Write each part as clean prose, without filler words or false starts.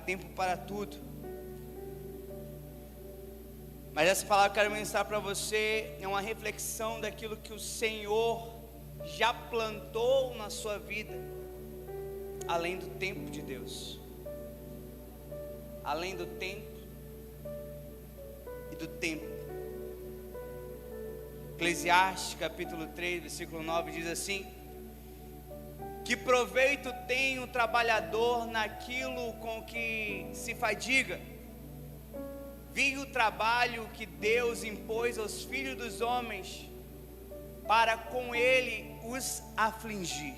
tempo para tudo. Mas essa palavra que eu quero ministrar para você é uma reflexão daquilo que o Senhor já plantou na sua vida, além do tempo de Deus, além do tempo e do tempo. Eclesiastes capítulo 3, versículo 9 diz assim: que proveito tem o trabalhador naquilo com que se fadiga? Vi o trabalho que Deus impôs aos filhos dos homens, para com ele os afligir.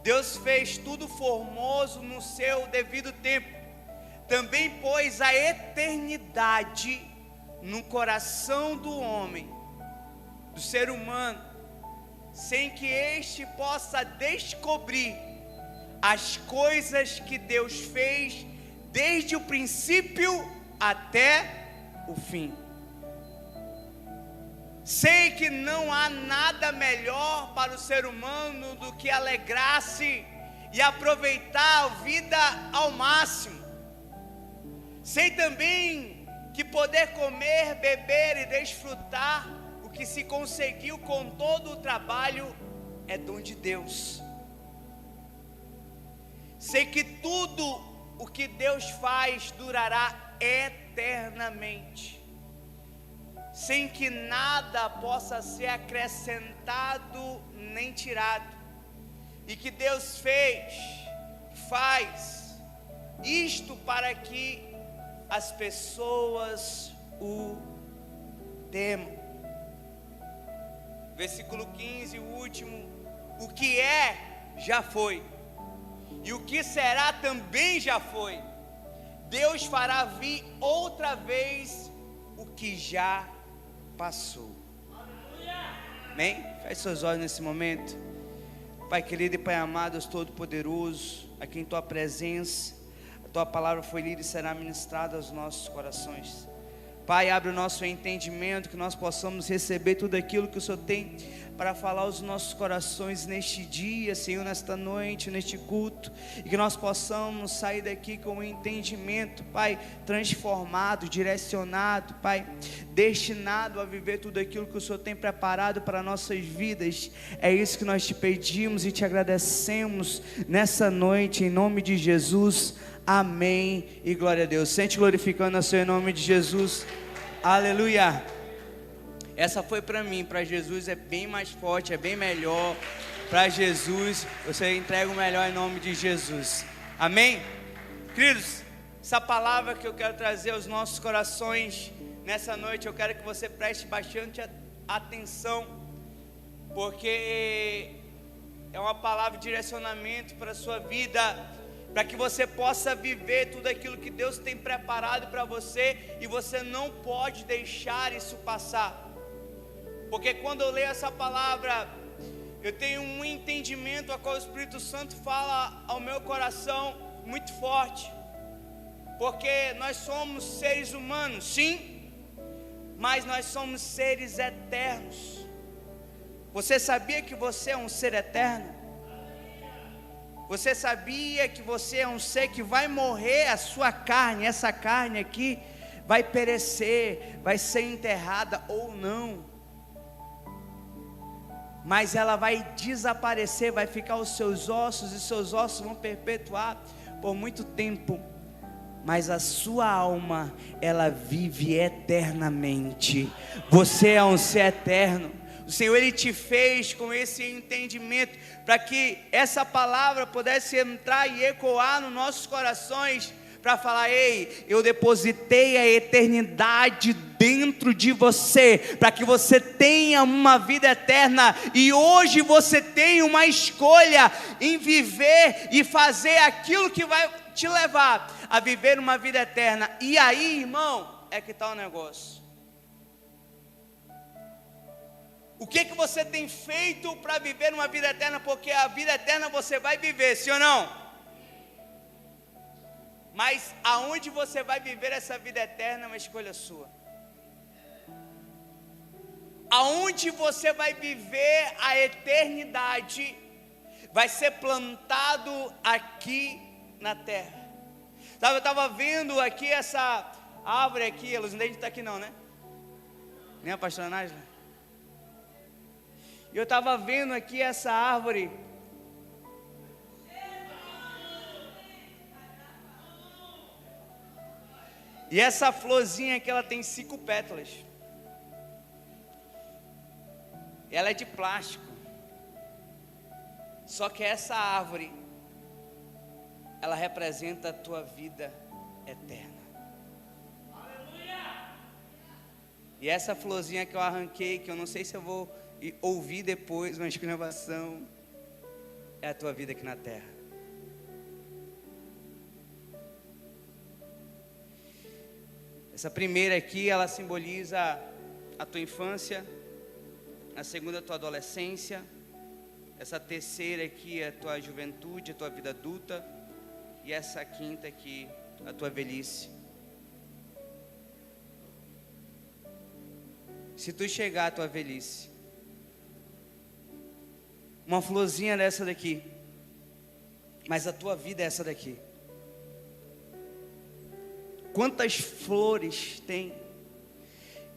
Deus fez tudo formoso no seu devido tempo. Também pôs a eternidade no coração do homem, do ser humano, sem que este possa descobrir as coisas que Deus fez desde o princípio até o fim. Sei que não há nada melhor para o ser humano do que alegrar-se e aproveitar a vida ao máximo. Sei também que poder comer, beber e desfrutar o que se conseguiu com todo o trabalho é dom de Deus. Sei que tudo o que Deus faz durará eternamente, sem que nada possa ser acrescentado nem tirado, e que Deus faz isto para que as pessoas o temam. Versículo 15, o último: o que é, já foi, e o que será também já foi. Deus fará vir outra vez o que já passou. Amém? Feche seus olhos nesse momento. Pai querido e Pai amado, Deus Todo-Poderoso, aqui em Tua presença, a Tua palavra foi lida e será ministrada aos nossos corações. Pai, abre o nosso entendimento, que nós possamos receber tudo aquilo que o Senhor tem para falar aos nossos corações neste dia, Senhor, nesta noite, neste culto, e que nós possamos sair daqui com um entendimento, Pai, transformado, direcionado, Pai, destinado a viver tudo aquilo que o Senhor tem preparado para nossas vidas. É isso que nós te pedimos e te agradecemos nessa noite, em nome de Jesus. Amém e glória a Deus. Sente glorificando o Senhor em nome de Jesus. Aleluia. Essa foi para mim, para Jesus é bem mais forte, é bem melhor. Para Jesus, você entrega o melhor em nome de Jesus. Amém? Queridos, essa palavra que eu quero trazer aos nossos corações nessa noite, eu quero que você preste bastante atenção, porque é uma palavra de direcionamento para a sua vida, para que você possa viver tudo aquilo que Deus tem preparado para você, e você não pode deixar isso passar. Porque quando eu leio essa palavra, eu tenho um entendimento a qual o Espírito Santo fala ao meu coração muito forte. Porque nós somos seres humanos, sim, mas nós somos seres eternos. Você sabia que você é um ser eterno? Você sabia que você é um ser que vai morrer, a sua carne, essa carne aqui, vai perecer, vai ser enterrada ou não, mas ela vai desaparecer, vai ficar os seus ossos, e seus ossos vão perpetuar por muito tempo, mas a sua alma, ela vive eternamente. Você é um ser eterno. O Senhor, Ele te fez com esse entendimento, para que essa palavra pudesse entrar e ecoar nos nossos corações, para falar: ei, eu depositei a eternidade dentro de você, para que você tenha uma vida eterna, e hoje você tem uma escolha em viver e fazer aquilo que vai te levar a viver uma vida eterna. E aí, irmão, é que está o negócio. O que você tem feito para viver uma vida eterna? Porque a vida eterna você vai viver, sim ou não? Mas aonde você vai viver essa vida eterna é uma escolha sua. Aonde você vai viver a eternidade vai ser plantado aqui na terra. Sabe, eu estava vendo aqui essa árvore aqui, a Luzinete está aqui não, né? Nem a pastora Nájila. E eu estava vendo aqui essa árvore. E essa florzinha aqui, ela tem 5 pétalas. Ela é de plástico. Só que essa árvore, ela representa a tua vida eterna. E essa florzinha que eu arranquei, que eu não sei se eu vou ouvir depois uma exclamação, é a tua vida aqui na terra. Essa primeira aqui, ela simboliza a tua infância. A segunda, a tua adolescência. Essa terceira aqui, a tua juventude, a tua vida adulta. E essa quinta aqui, a tua velhice. Se tu chegar à tua velhice, uma florzinha dessa daqui, mas a tua vida é essa daqui. Quantas flores tem?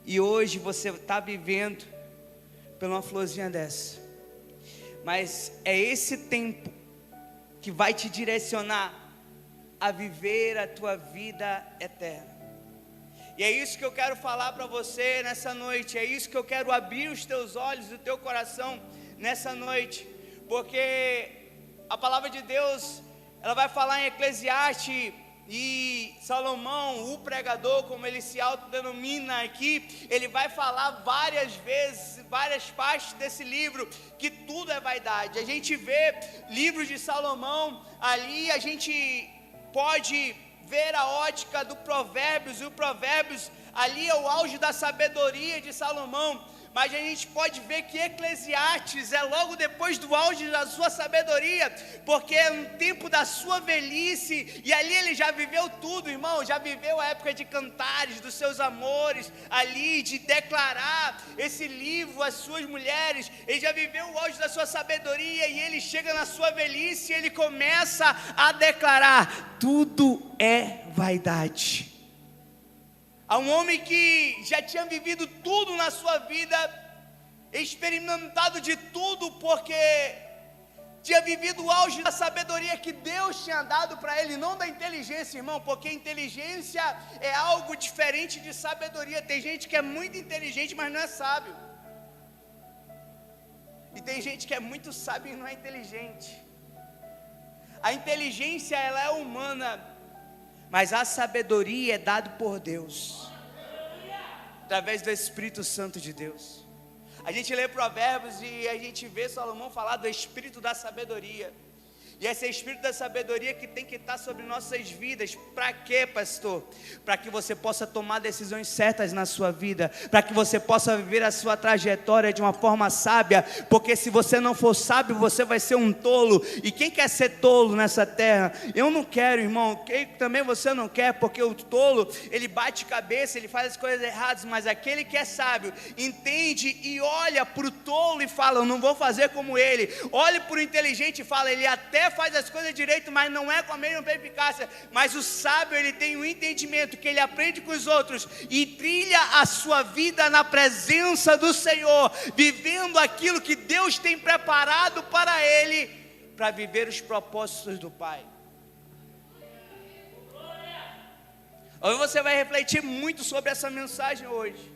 E hoje você está vivendo por uma florzinha dessa. Mas é esse tempo que vai te direcionar a viver a tua vida eterna. E é isso que eu quero falar para você nessa noite. É isso que eu quero abrir os teus olhos e o teu coração nessa noite. Porque a palavra de Deus, ela vai falar em Eclesiastes. E Salomão, o pregador, como ele se autodenomina aqui, ele vai falar várias vezes, várias partes desse livro, que tudo é vaidade. A gente vê livros de Salomão ali, a gente pode ver a ótica do Provérbios, e o Provérbios ali é o auge da sabedoria de Salomão. Mas a gente pode ver que Eclesiastes é logo depois do auge da sua sabedoria, porque é um tempo da sua velhice, e ali ele já viveu tudo, irmão. Já viveu a época de cantares, dos seus amores, ali de declarar esse livro às suas mulheres. Ele já viveu o auge da sua sabedoria, e ele chega na sua velhice e ele começa a declarar: tudo é vaidade. Há um homem que já tinha vivido tudo na sua vida, experimentado de tudo, porque tinha vivido o auge da sabedoria que Deus tinha dado para ele, não da inteligência, irmão, porque inteligência é algo diferente de sabedoria. Tem gente que é muito inteligente, mas não é sábio. E tem gente que é muito sábio e não é inteligente. A inteligência, ela é humana, mas a sabedoria é dada por Deus, através do Espírito Santo de Deus. A gente lê Provérbios e a gente vê Salomão falar do Espírito da sabedoria. E esse Espírito da sabedoria que tem que estar sobre nossas vidas. Para quê, pastor? Para que você possa tomar decisões certas na sua vida, para que você possa viver a sua trajetória de uma forma sábia. Porque se você não for sábio, você vai ser um tolo. E quem quer ser tolo nessa terra? Eu não quero, irmão. Também você não quer, porque o tolo, ele bate cabeça, ele faz as coisas erradas. Mas aquele que é sábio, entende e olha para o tolo e fala: eu não vou fazer como ele. Olha para o inteligente e fala: ele até faz as coisas direito, mas não é com a mesma eficácia. Mas o sábio, ele tem um entendimento que ele aprende com os outros e trilha a sua vida na presença do Senhor, vivendo aquilo que Deus tem preparado para ele, para viver os propósitos do Pai. Hoje você vai refletir muito sobre essa mensagem hoje.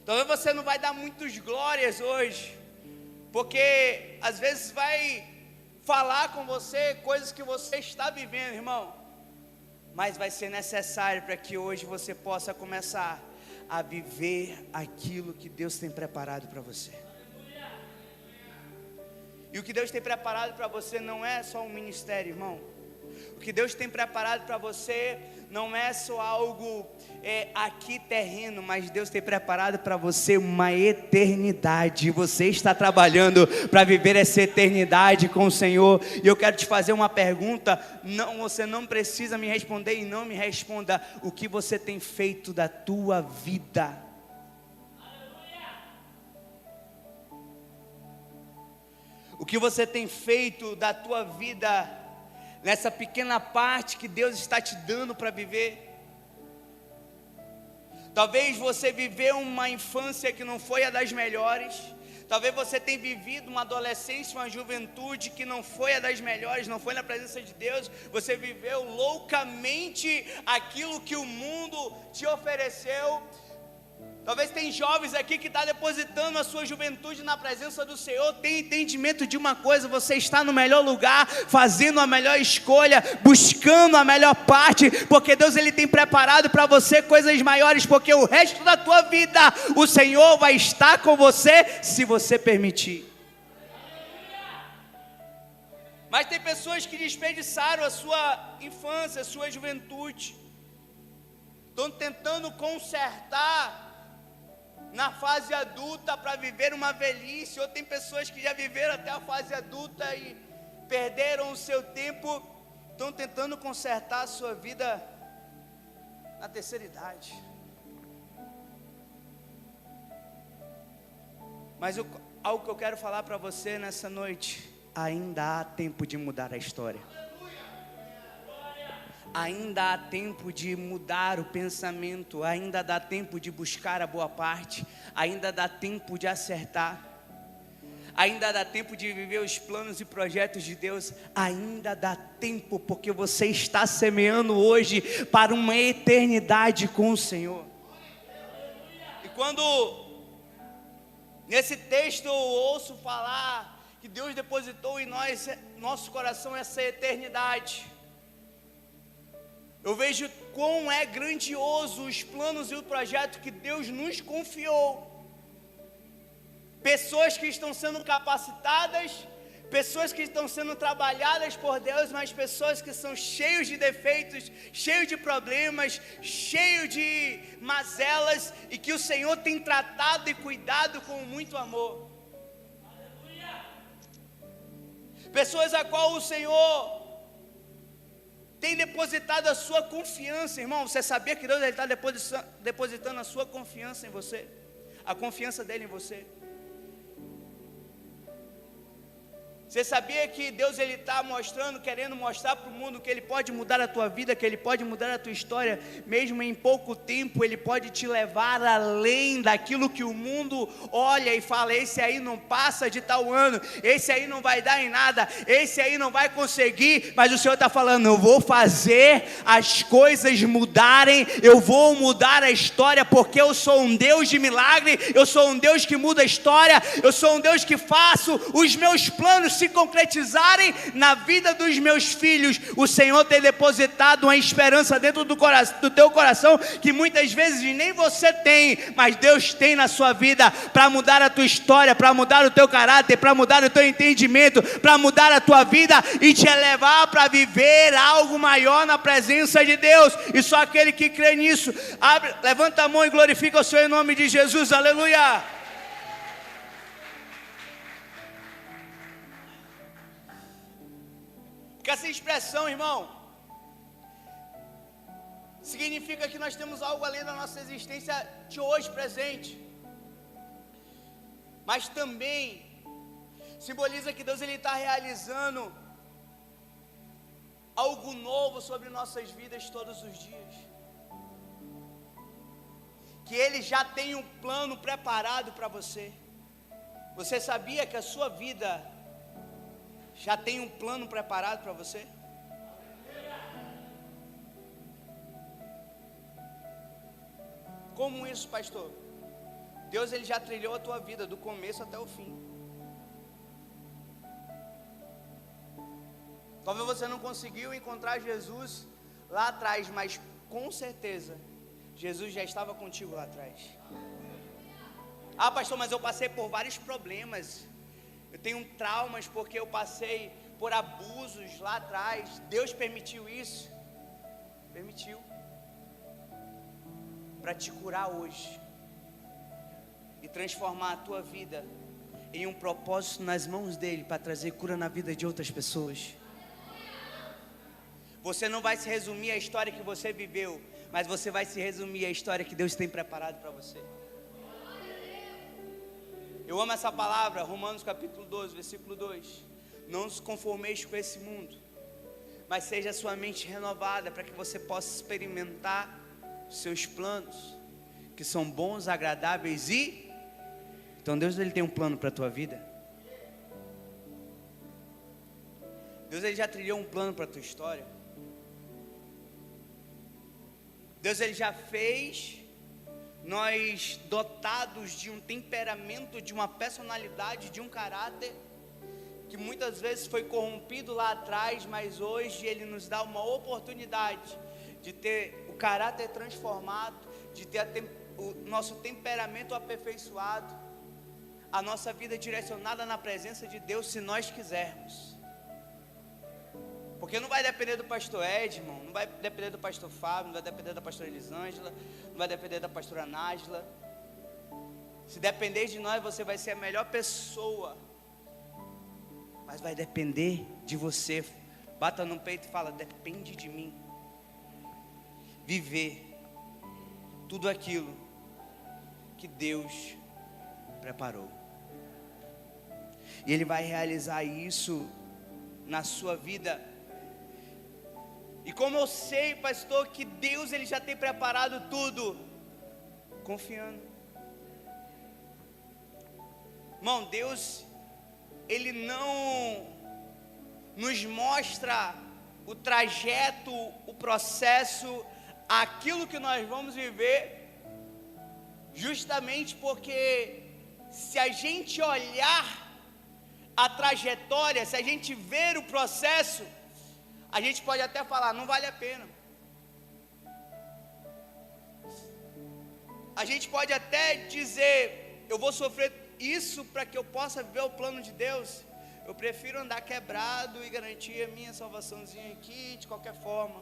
Talvez você não vai dar muitas glórias hoje, porque às vezes vai falar com você coisas que você está vivendo, irmão. Mas vai ser necessário para que hoje você possa começar a viver aquilo que Deus tem preparado para você. E o que Deus tem preparado para você não é só um ministério, irmão. O que Deus tem preparado para você não é só algo aqui terreno, mas Deus tem preparado para você uma eternidade. Você está trabalhando para viver essa eternidade com o Senhor. E eu quero te fazer uma pergunta. Não, você não precisa me responder, e não me responda: o que você tem feito da tua vida? O que você tem feito da tua vida nessa pequena parte que Deus está te dando para viver. Talvez você viveu uma infância que não foi a das melhores. Talvez você tenha vivido uma adolescência, uma juventude que não foi a das melhores, não foi na presença de Deus. Você viveu loucamente aquilo que o mundo te ofereceu. Talvez tem jovens aqui que estão depositando a sua juventude na presença do Senhor. Tem entendimento de uma coisa: você está no melhor lugar, fazendo a melhor escolha, buscando a melhor parte, porque Deus ele tem preparado para você coisas maiores, porque o resto da tua vida o Senhor vai estar com você, se você permitir. Mas tem pessoas que desperdiçaram a sua infância, a sua juventude, estão tentando consertar na fase adulta para viver uma velhice. Ou tem pessoas que já viveram até a fase adulta e perderam o seu tempo, estão tentando consertar a sua vida na terceira idade. Mas algo que eu quero falar para você nessa noite: ainda há tempo de mudar a história. Ainda há tempo de mudar o pensamento, ainda dá tempo de buscar a boa parte, ainda dá tempo de acertar, ainda dá tempo de viver os planos e projetos de Deus, ainda dá tempo, porque você está semeando hoje para uma eternidade com o Senhor. E quando nesse texto eu ouço falar que Deus depositou em nós, nosso coração, essa eternidade, eu vejo quão é grandioso os planos e o projeto que Deus nos confiou. Pessoas que estão sendo capacitadas, pessoas que estão sendo trabalhadas por Deus, mas pessoas que são cheios de defeitos, cheios de problemas, cheios de mazelas, e que o Senhor tem tratado e cuidado com muito amor. Pessoas a qual o Senhor tem depositado a sua confiança. Irmão, você sabia que Deus está depositando a sua confiança em você? A confiança dele em você. Você sabia que Deus ele está querendo mostrar para o mundo que Ele pode mudar a tua vida, que Ele pode mudar a tua história, mesmo em pouco tempo. Ele pode te levar além daquilo que o mundo olha e fala: esse aí não passa de tal ano, esse aí não vai dar em nada, esse aí não vai conseguir. Mas o Senhor está falando: eu vou fazer as coisas mudarem, eu vou mudar a história, porque eu sou um Deus de milagre, eu sou um Deus que muda a história, eu sou um Deus que faço os meus planos se concretizarem na vida dos meus filhos. O Senhor tem depositado uma esperança dentro do teu coração que muitas vezes nem você tem, mas Deus tem na sua vida, para mudar a tua história, para mudar o teu caráter, para mudar o teu entendimento, para mudar a tua vida e te elevar para viver algo maior na presença de Deus. E só aquele que crê nisso, levanta a mão e glorifica o Senhor em nome de Jesus. Aleluia. Porque essa expressão, irmão, significa que nós temos algo além da nossa existência de hoje presente, mas também simboliza que Deus ele está realizando algo novo sobre nossas vidas todos os dias, que Ele já tem um plano preparado para você. Você sabia que a sua vida já tem um plano preparado para você? Como isso, pastor? Deus ele já trilhou a tua vida do começo até o fim. Talvez você não conseguiu encontrar Jesus lá atrás, mas com certeza Jesus já estava contigo lá atrás. Ah, pastor, mas eu passei por vários problemas. Eu tenho traumas porque eu passei por abusos lá atrás. Deus permitiu isso? Permitiu. Para te curar hoje. E transformar a tua vida em um propósito nas mãos dEle, para trazer cura na vida de outras pessoas. Você não vai se resumir à história que você viveu, mas você vai se resumir à história que Deus tem preparado para você. Eu amo essa palavra, Romanos capítulo 12, versículo 2. Não os conformeis com esse mundo, mas seja a sua mente renovada para que você possa experimentar os seus planos, que são bons, agradáveis e... Então Deus, Ele tem um plano para a tua vida. Deus, Ele já trilhou um plano para a tua história. Deus, Ele já fez nós dotados de um temperamento, de uma personalidade, de um caráter, que muitas vezes foi corrompido lá atrás, mas hoje Ele nos dá uma oportunidade de ter o caráter transformado, de ter o nosso temperamento aperfeiçoado, a nossa vida direcionada na presença de Deus, se nós quisermos. Porque não vai depender do pastor Edmond, não vai depender do pastor Fábio, não vai depender da pastora Elisângela, não vai depender da pastora Nájila. Se depender de nós, você vai ser a melhor pessoa, mas vai depender de você. Bata no peito e fala: depende de mim. Viver tudo aquilo que Deus preparou. E Ele vai realizar isso na sua vida. E como eu sei, pastor, que Deus, Ele já tem preparado tudo? Confiando. Irmão, Deus, Ele não nos mostra o trajeto, o processo, aquilo que nós vamos viver, justamente porque se a gente olhar a trajetória, se a gente ver o processo, a gente pode até falar: não vale a pena. A gente pode até dizer: eu vou sofrer isso para que eu possa viver o plano de Deus. Eu prefiro andar quebrado e garantir a minha salvaçãozinha aqui de qualquer forma.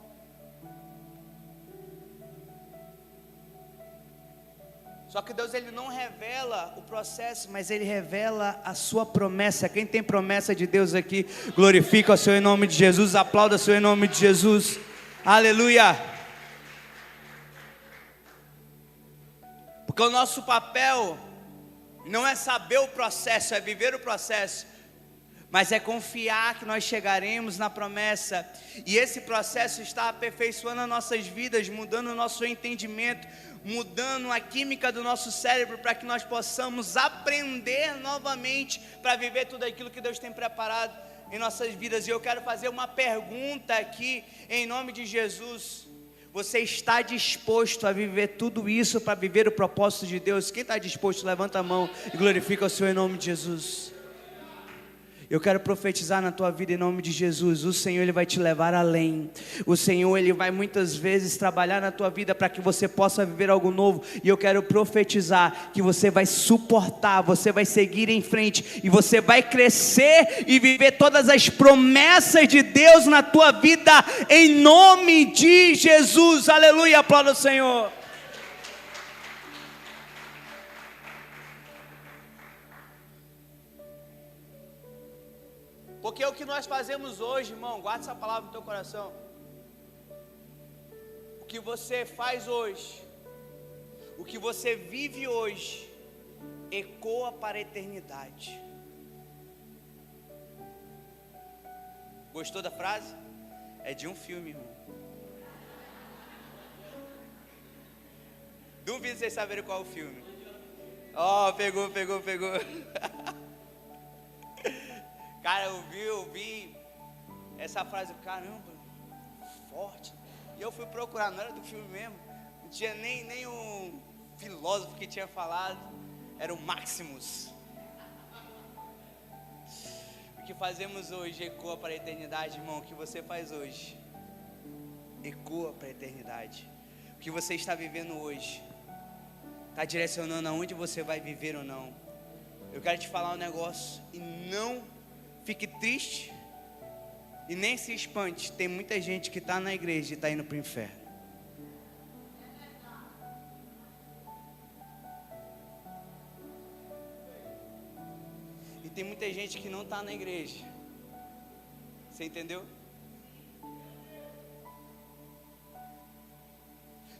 Só que Deus, Ele não revela o processo, mas Ele revela a sua promessa. Quem tem promessa de Deus aqui, glorifica o Senhor em nome de Jesus, aplauda o Senhor em nome de Jesus, aleluia. Porque o nosso papel não é saber o processo, é viver o processo, mas é confiar que nós chegaremos na promessa. E esse processo está aperfeiçoando as nossas vidas, mudando o nosso entendimento, mudando a química do nosso cérebro, para que nós possamos aprender novamente, para viver tudo aquilo que Deus tem preparado em nossas vidas. E eu quero fazer uma pergunta aqui, em nome de Jesus: você está disposto a viver tudo isso, para viver o propósito de Deus? Quem está disposto, levanta a mão e glorifica o Senhor em nome de Jesus. Eu quero profetizar na tua vida em nome de Jesus. O Senhor, Ele vai te levar além. O Senhor, Ele vai muitas vezes trabalhar na tua vida para que você possa viver algo novo. E eu quero profetizar que você vai suportar, você vai seguir em frente, e você vai crescer e viver todas as promessas de Deus na tua vida, em nome de Jesus, aleluia, aplauda o Senhor. Porque o que nós fazemos hoje, irmão, guarda essa palavra no teu coração. O que você faz hoje, o que você vive hoje, ecoa para a eternidade. Gostou da frase? É de um filme, irmão. Duvido vocês saberem qual é o filme. Ó, pegou. Cara, eu vi essa frase, caramba, forte. E eu fui procurar, não era do filme mesmo. Não tinha nem um filósofo que tinha falado. Era o Maximus. O que fazemos hoje ecoa para a eternidade, irmão. O que você faz hoje ecoa para a eternidade. O que você está vivendo hoje está direcionando aonde você vai viver ou não. Eu quero te falar um negócio, e não fique triste e nem se espante. Tem muita gente que está na igreja e está indo para o inferno. E tem muita gente que não está na igreja. Você entendeu?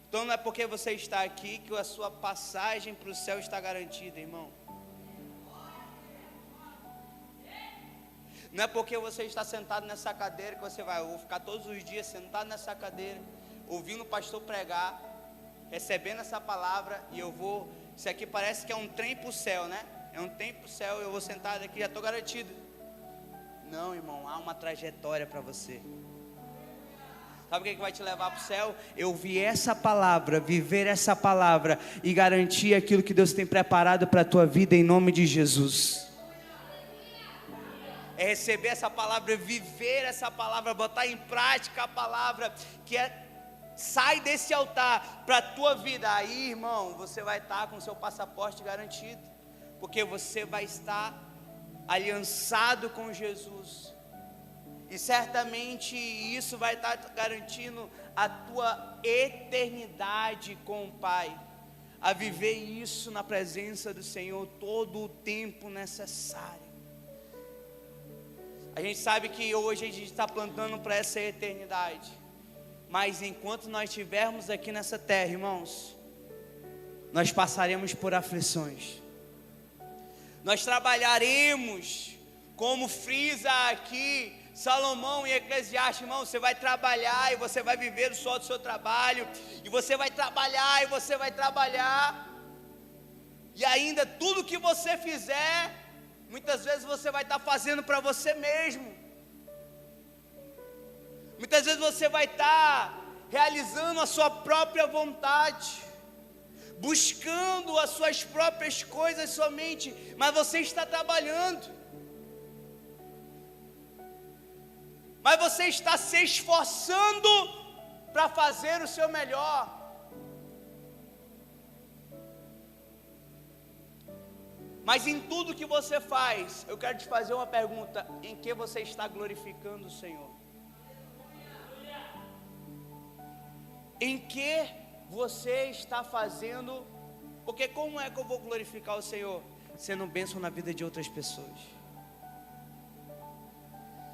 Então não é porque você está aqui que a sua passagem para o céu está garantida, irmão. Não é porque você está sentado nessa cadeira que você vai, eu vou ficar todos os dias sentado nessa cadeira, ouvindo o pastor pregar, recebendo essa palavra, e eu vou, isso aqui parece que é um trem para o céu, né? É um trem para o céu, eu vou sentar aqui, já estou garantido. Não, irmão, há uma trajetória para você. Sabe o que vai te levar para o céu? Eu ouvir essa palavra, viver essa palavra e garantir aquilo que Deus tem preparado para a tua vida em nome de Jesus. É receber essa palavra, viver essa palavra, botar em prática a palavra, que é, sai desse altar para a tua vida. Aí, irmão, você vai estar com o seu passaporte garantido, porque você vai estar aliançado com Jesus. E certamente isso vai estar garantindo a tua eternidade com o Pai, a viver isso na presença do Senhor todo o tempo necessário. A gente sabe que hoje a gente está plantando para essa eternidade, mas enquanto nós estivermos aqui nessa terra, irmãos, nós passaremos por aflições, nós trabalharemos, como frisa aqui Salomão em Eclesiastes, irmão, você vai trabalhar e você vai viver o sol do seu trabalho, e você vai trabalhar e você vai trabalhar, e ainda tudo que você fizer, muitas vezes você vai estar fazendo para você mesmo, muitas vezes você vai estar realizando a sua própria vontade, buscando as suas próprias coisas somente, mas você está trabalhando, mas você está se esforçando para fazer o seu melhor. Mas em tudo que você faz, eu quero te fazer uma pergunta: em que você está glorificando o Senhor? Em que você está fazendo? Porque como é que eu vou glorificar o Senhor? Sendo bênção na vida de outras pessoas,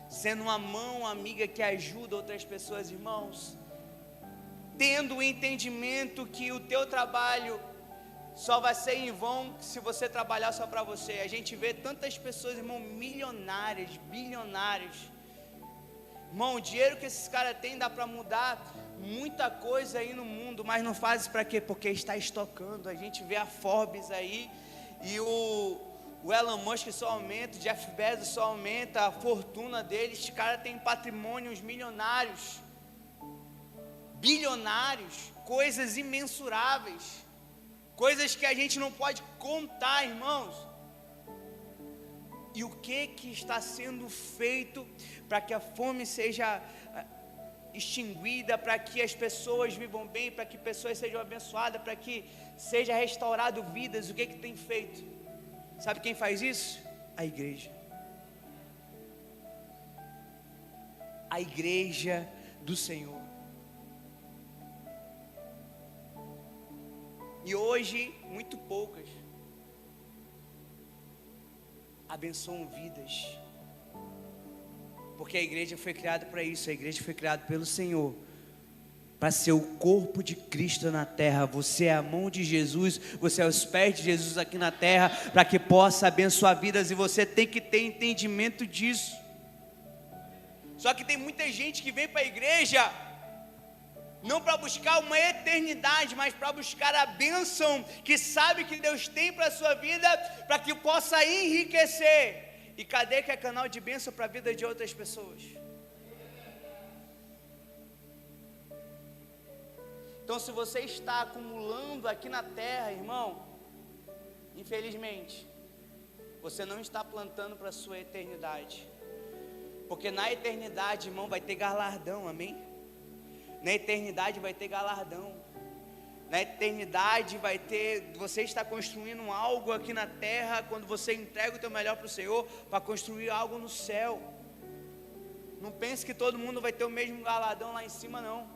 sendo uma mão amiga que ajuda outras pessoas, irmãos, tendo o entendimento que o teu trabalho só vai ser em vão se você trabalhar só para você. A gente vê tantas pessoas, irmão, milionárias, bilionárias, irmão, o dinheiro que esses caras têm dá para mudar muita coisa aí no mundo, mas não faz para quê? Porque está estocando. A gente vê a Forbes aí, e o Elon Musk só aumenta, o Jeff Bezos só aumenta a fortuna deles. Os caras têm patrimônios milionários, bilionários, coisas imensuráveis, coisas que a gente não pode contar, irmãos. E o que está sendo feito para que a fome seja extinguida, para que as pessoas vivam bem, para que pessoas sejam abençoadas, para que seja restaurado vidas? O que tem feito? Sabe quem faz isso? A igreja. A igreja do Senhor. E hoje, muito poucas abençoam vidas, porque a igreja foi criada para isso. A igreja foi criada pelo Senhor, para ser o corpo de Cristo na terra. Você é a mão de Jesus, você é os pés de Jesus aqui na terra, para que possa abençoar vidas, e você tem que ter entendimento disso. Só que tem muita gente que vem para a igreja não para buscar uma eternidade, mas para buscar a bênção que sabe que Deus tem para a sua vida, para que possa enriquecer. E cadê que é canal de bênção para a vida de outras pessoas? Então, se você está acumulando aqui na terra, irmão, infelizmente, você não está plantando para a sua eternidade. Porque na eternidade, irmão, vai ter galardão, amém? Na eternidade vai ter galardão. Na eternidade vai ter, você está construindo algo aqui na terra, quando você entrega o teu melhor para o Senhor, para construir algo no céu. Não pense que todo mundo vai ter o mesmo galardão lá em cima, não.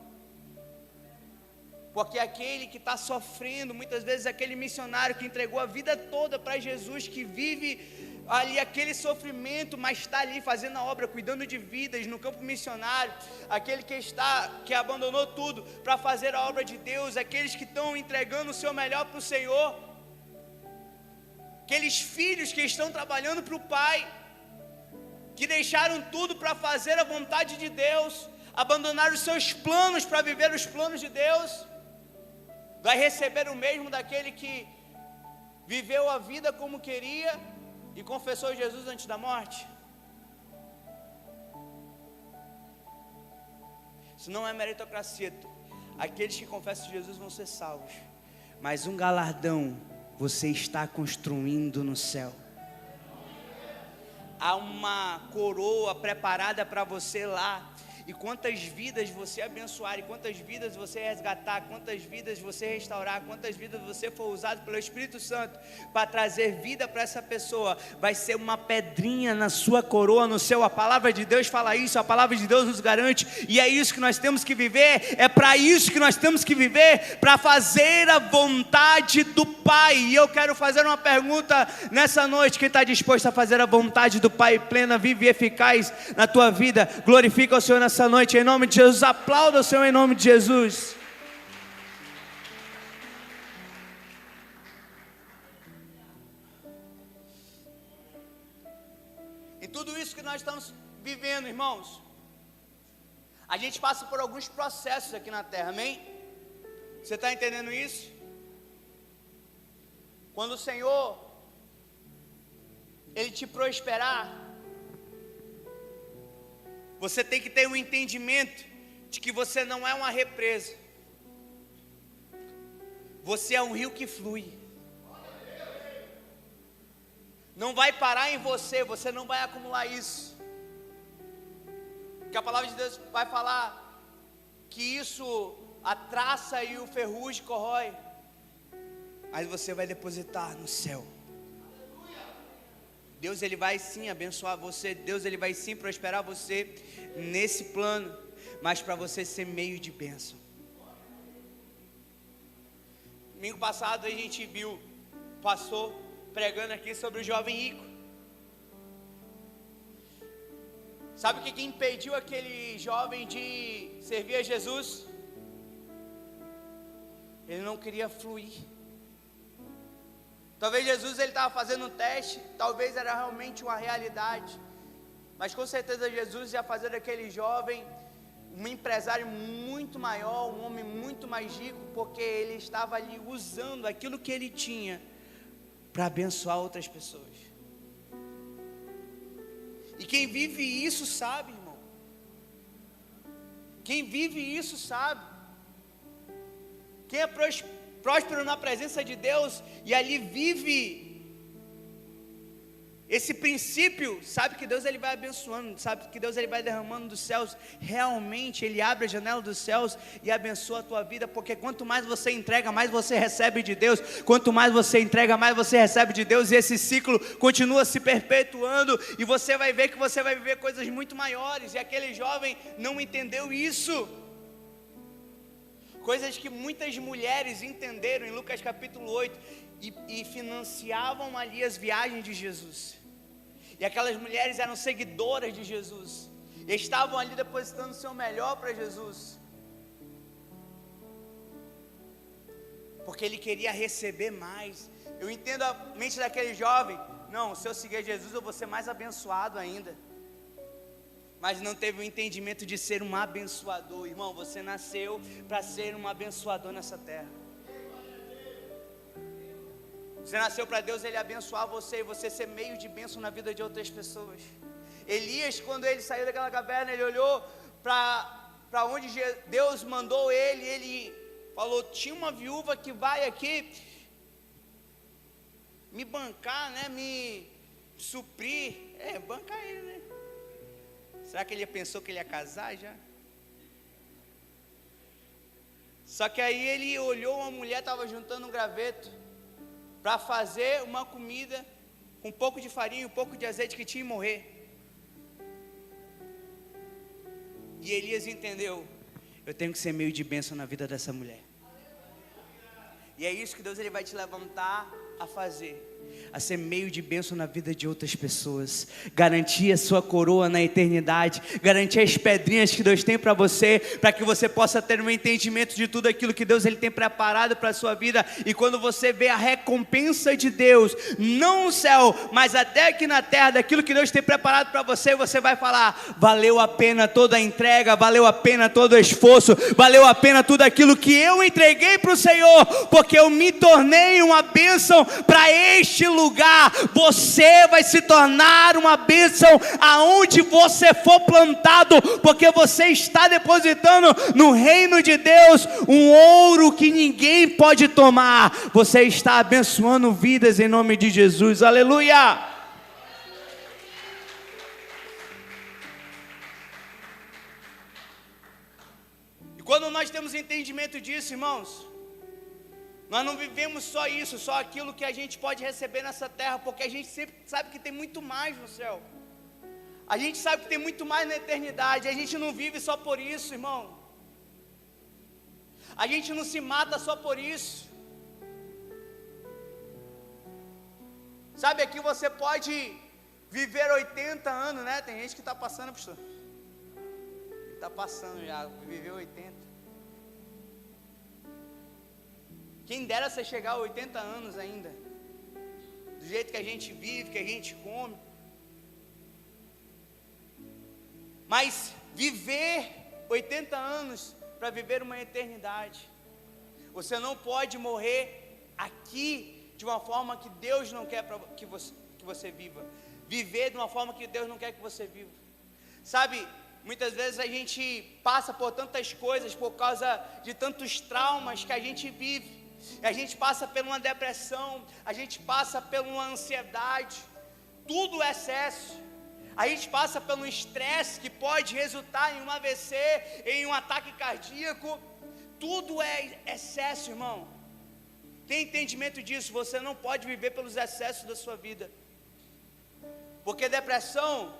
Porque aquele que está sofrendo, muitas vezes aquele missionário que entregou a vida toda para Jesus, que vive ali aquele sofrimento, mas está ali fazendo a obra, cuidando de vidas no campo missionário, aquele que abandonou tudo para fazer a obra de Deus, aqueles que estão entregando o seu melhor para o Senhor, aqueles filhos que estão trabalhando para o Pai, que deixaram tudo para fazer a vontade de Deus, abandonaram os seus planos para viver os planos de Deus, vai receber o mesmo daquele que viveu a vida como queria e confessou Jesus antes da morte? Isso não é meritocracia. Aqueles que confessam Jesus vão ser salvos, mas um galardão você está construindo no céu. Há uma coroa preparada para você lá. E quantas vidas você abençoar, e quantas vidas você resgatar, quantas vidas você restaurar, quantas vidas você for usado pelo Espírito Santo para trazer vida para essa pessoa, vai ser uma pedrinha na sua coroa, no céu. A palavra de Deus fala isso, a palavra de Deus nos garante, e é isso que nós temos que viver, é para isso que nós temos que viver, para fazer a vontade do Pai. E eu quero fazer uma pergunta nessa noite: quem está disposto a fazer a vontade do Pai plena, viva e eficaz na tua vida? Glorifica o Senhor nessa noite, em nome de Jesus. Aplauda o Senhor em nome de Jesus. E tudo isso que nós estamos vivendo, irmãos, a gente passa por alguns processos aqui na terra, amém? Você está entendendo isso? Quando o Senhor Ele te prosperar, você tem que ter um entendimento de que você não é uma represa, você é um rio que flui. Não vai parar em você, você não vai acumular isso, porque a palavra de Deus vai falar que isso, a traça e o ferrugem corrói, mas você vai depositar no céu. Deus ele vai sim abençoar você, Deus ele vai sim prosperar você nesse plano, mas para você ser meio de bênção. Domingo passado a gente passou pregando aqui sobre o jovem rico. Sabe o que impediu aquele jovem de servir a Jesus? Ele não queria fluir. Talvez Jesus ele estava fazendo um teste, talvez era realmente uma realidade, mas com certeza Jesus ia fazer daquele jovem um empresário muito maior, um homem muito mais rico, porque ele estava ali usando aquilo que ele tinha para abençoar outras pessoas. E quem vive isso sabe, irmão. Quem vive isso sabe. Quem é próspero na presença de Deus e ali vive esse princípio, sabe que Deus ele vai abençoando, sabe que Deus ele vai derramando dos céus. Realmente ele abre a janela dos céus e abençoa a tua vida, porque quanto mais você entrega, mais você recebe de Deus. Quanto mais você entrega, mais você recebe de Deus, e esse ciclo continua se perpetuando, e você vai ver que você vai viver coisas muito maiores. E aquele jovem não entendeu isso, coisas que muitas mulheres entenderam em Lucas capítulo 8, e financiavam ali as viagens de Jesus. E aquelas mulheres eram seguidoras de Jesus, e estavam ali depositando o seu melhor para Jesus, porque ele queria receber mais. Eu entendo a mente daquele jovem: não, se eu seguir Jesus eu vou ser mais abençoado ainda. Mas não teve o entendimento de ser um abençoador. Irmão, você nasceu para ser um abençoador nessa terra. Você nasceu para Deus ele abençoar você, e você ser meio de bênção na vida de outras pessoas. Elias, quando ele saiu daquela caverna, ele olhou para onde Deus mandou ele falou: tinha uma viúva que vai aqui me bancar, né, me suprir. Bancar ele, né? Será que ele pensou que ele ia casar já? Só que aí ele olhou, uma mulher estava juntando um graveto para fazer uma comida com um pouco de farinha e um pouco de azeite que tinha que morrer. E Elias entendeu: eu tenho que ser meio de bênção na vida dessa mulher. E é isso que Deus ele vai te levantar a fazer, a ser meio de bênção na vida de outras pessoas, garantir a sua coroa na eternidade, garantir as pedrinhas que Deus tem para você, para que você possa ter um entendimento de tudo aquilo que Deus ele tem preparado para a sua vida. E quando você vê a recompensa de Deus, não no céu, mas até aqui na terra, daquilo que Deus tem preparado para você, você vai falar: valeu a pena toda a entrega, valeu a pena todo o esforço, valeu a pena tudo aquilo que eu entreguei para o Senhor, porque eu me tornei uma bênção para este lugar. Você vai se tornar uma bênção aonde você for plantado, porque você está depositando no reino de Deus um ouro que ninguém pode tomar. Você está abençoando vidas em nome de Jesus, aleluia. E quando nós temos entendimento disso, irmãos, nós não vivemos só isso, só aquilo que a gente pode receber nessa terra, porque a gente sempre sabe que tem muito mais no céu. A gente sabe que tem muito mais na eternidade. A gente não vive só por isso, irmão. A gente não se mata só por isso. Sabe, aqui você pode viver 80 anos, né? Tem gente que está passando, pastor. Está passando já, viveu 80. Quem dera você chegar a 80 anos ainda, do jeito que a gente vive, que a gente come. Mas viver 80 anos para viver uma eternidade. Você não pode morrer aqui de uma forma que Deus não quer que você viva. Viver de uma forma que Deus não quer que você viva. Sabe, muitas vezes a gente passa por tantas coisas por causa de tantos traumas que a gente vive. A gente passa por uma depressão, a gente passa por uma ansiedade, tudo é excesso. A gente passa por um estresse que pode resultar em um AVC, em um ataque cardíaco. Tudo é excesso, irmão. Tem entendimento disso? Você não pode viver pelos excessos da sua vida, porque depressão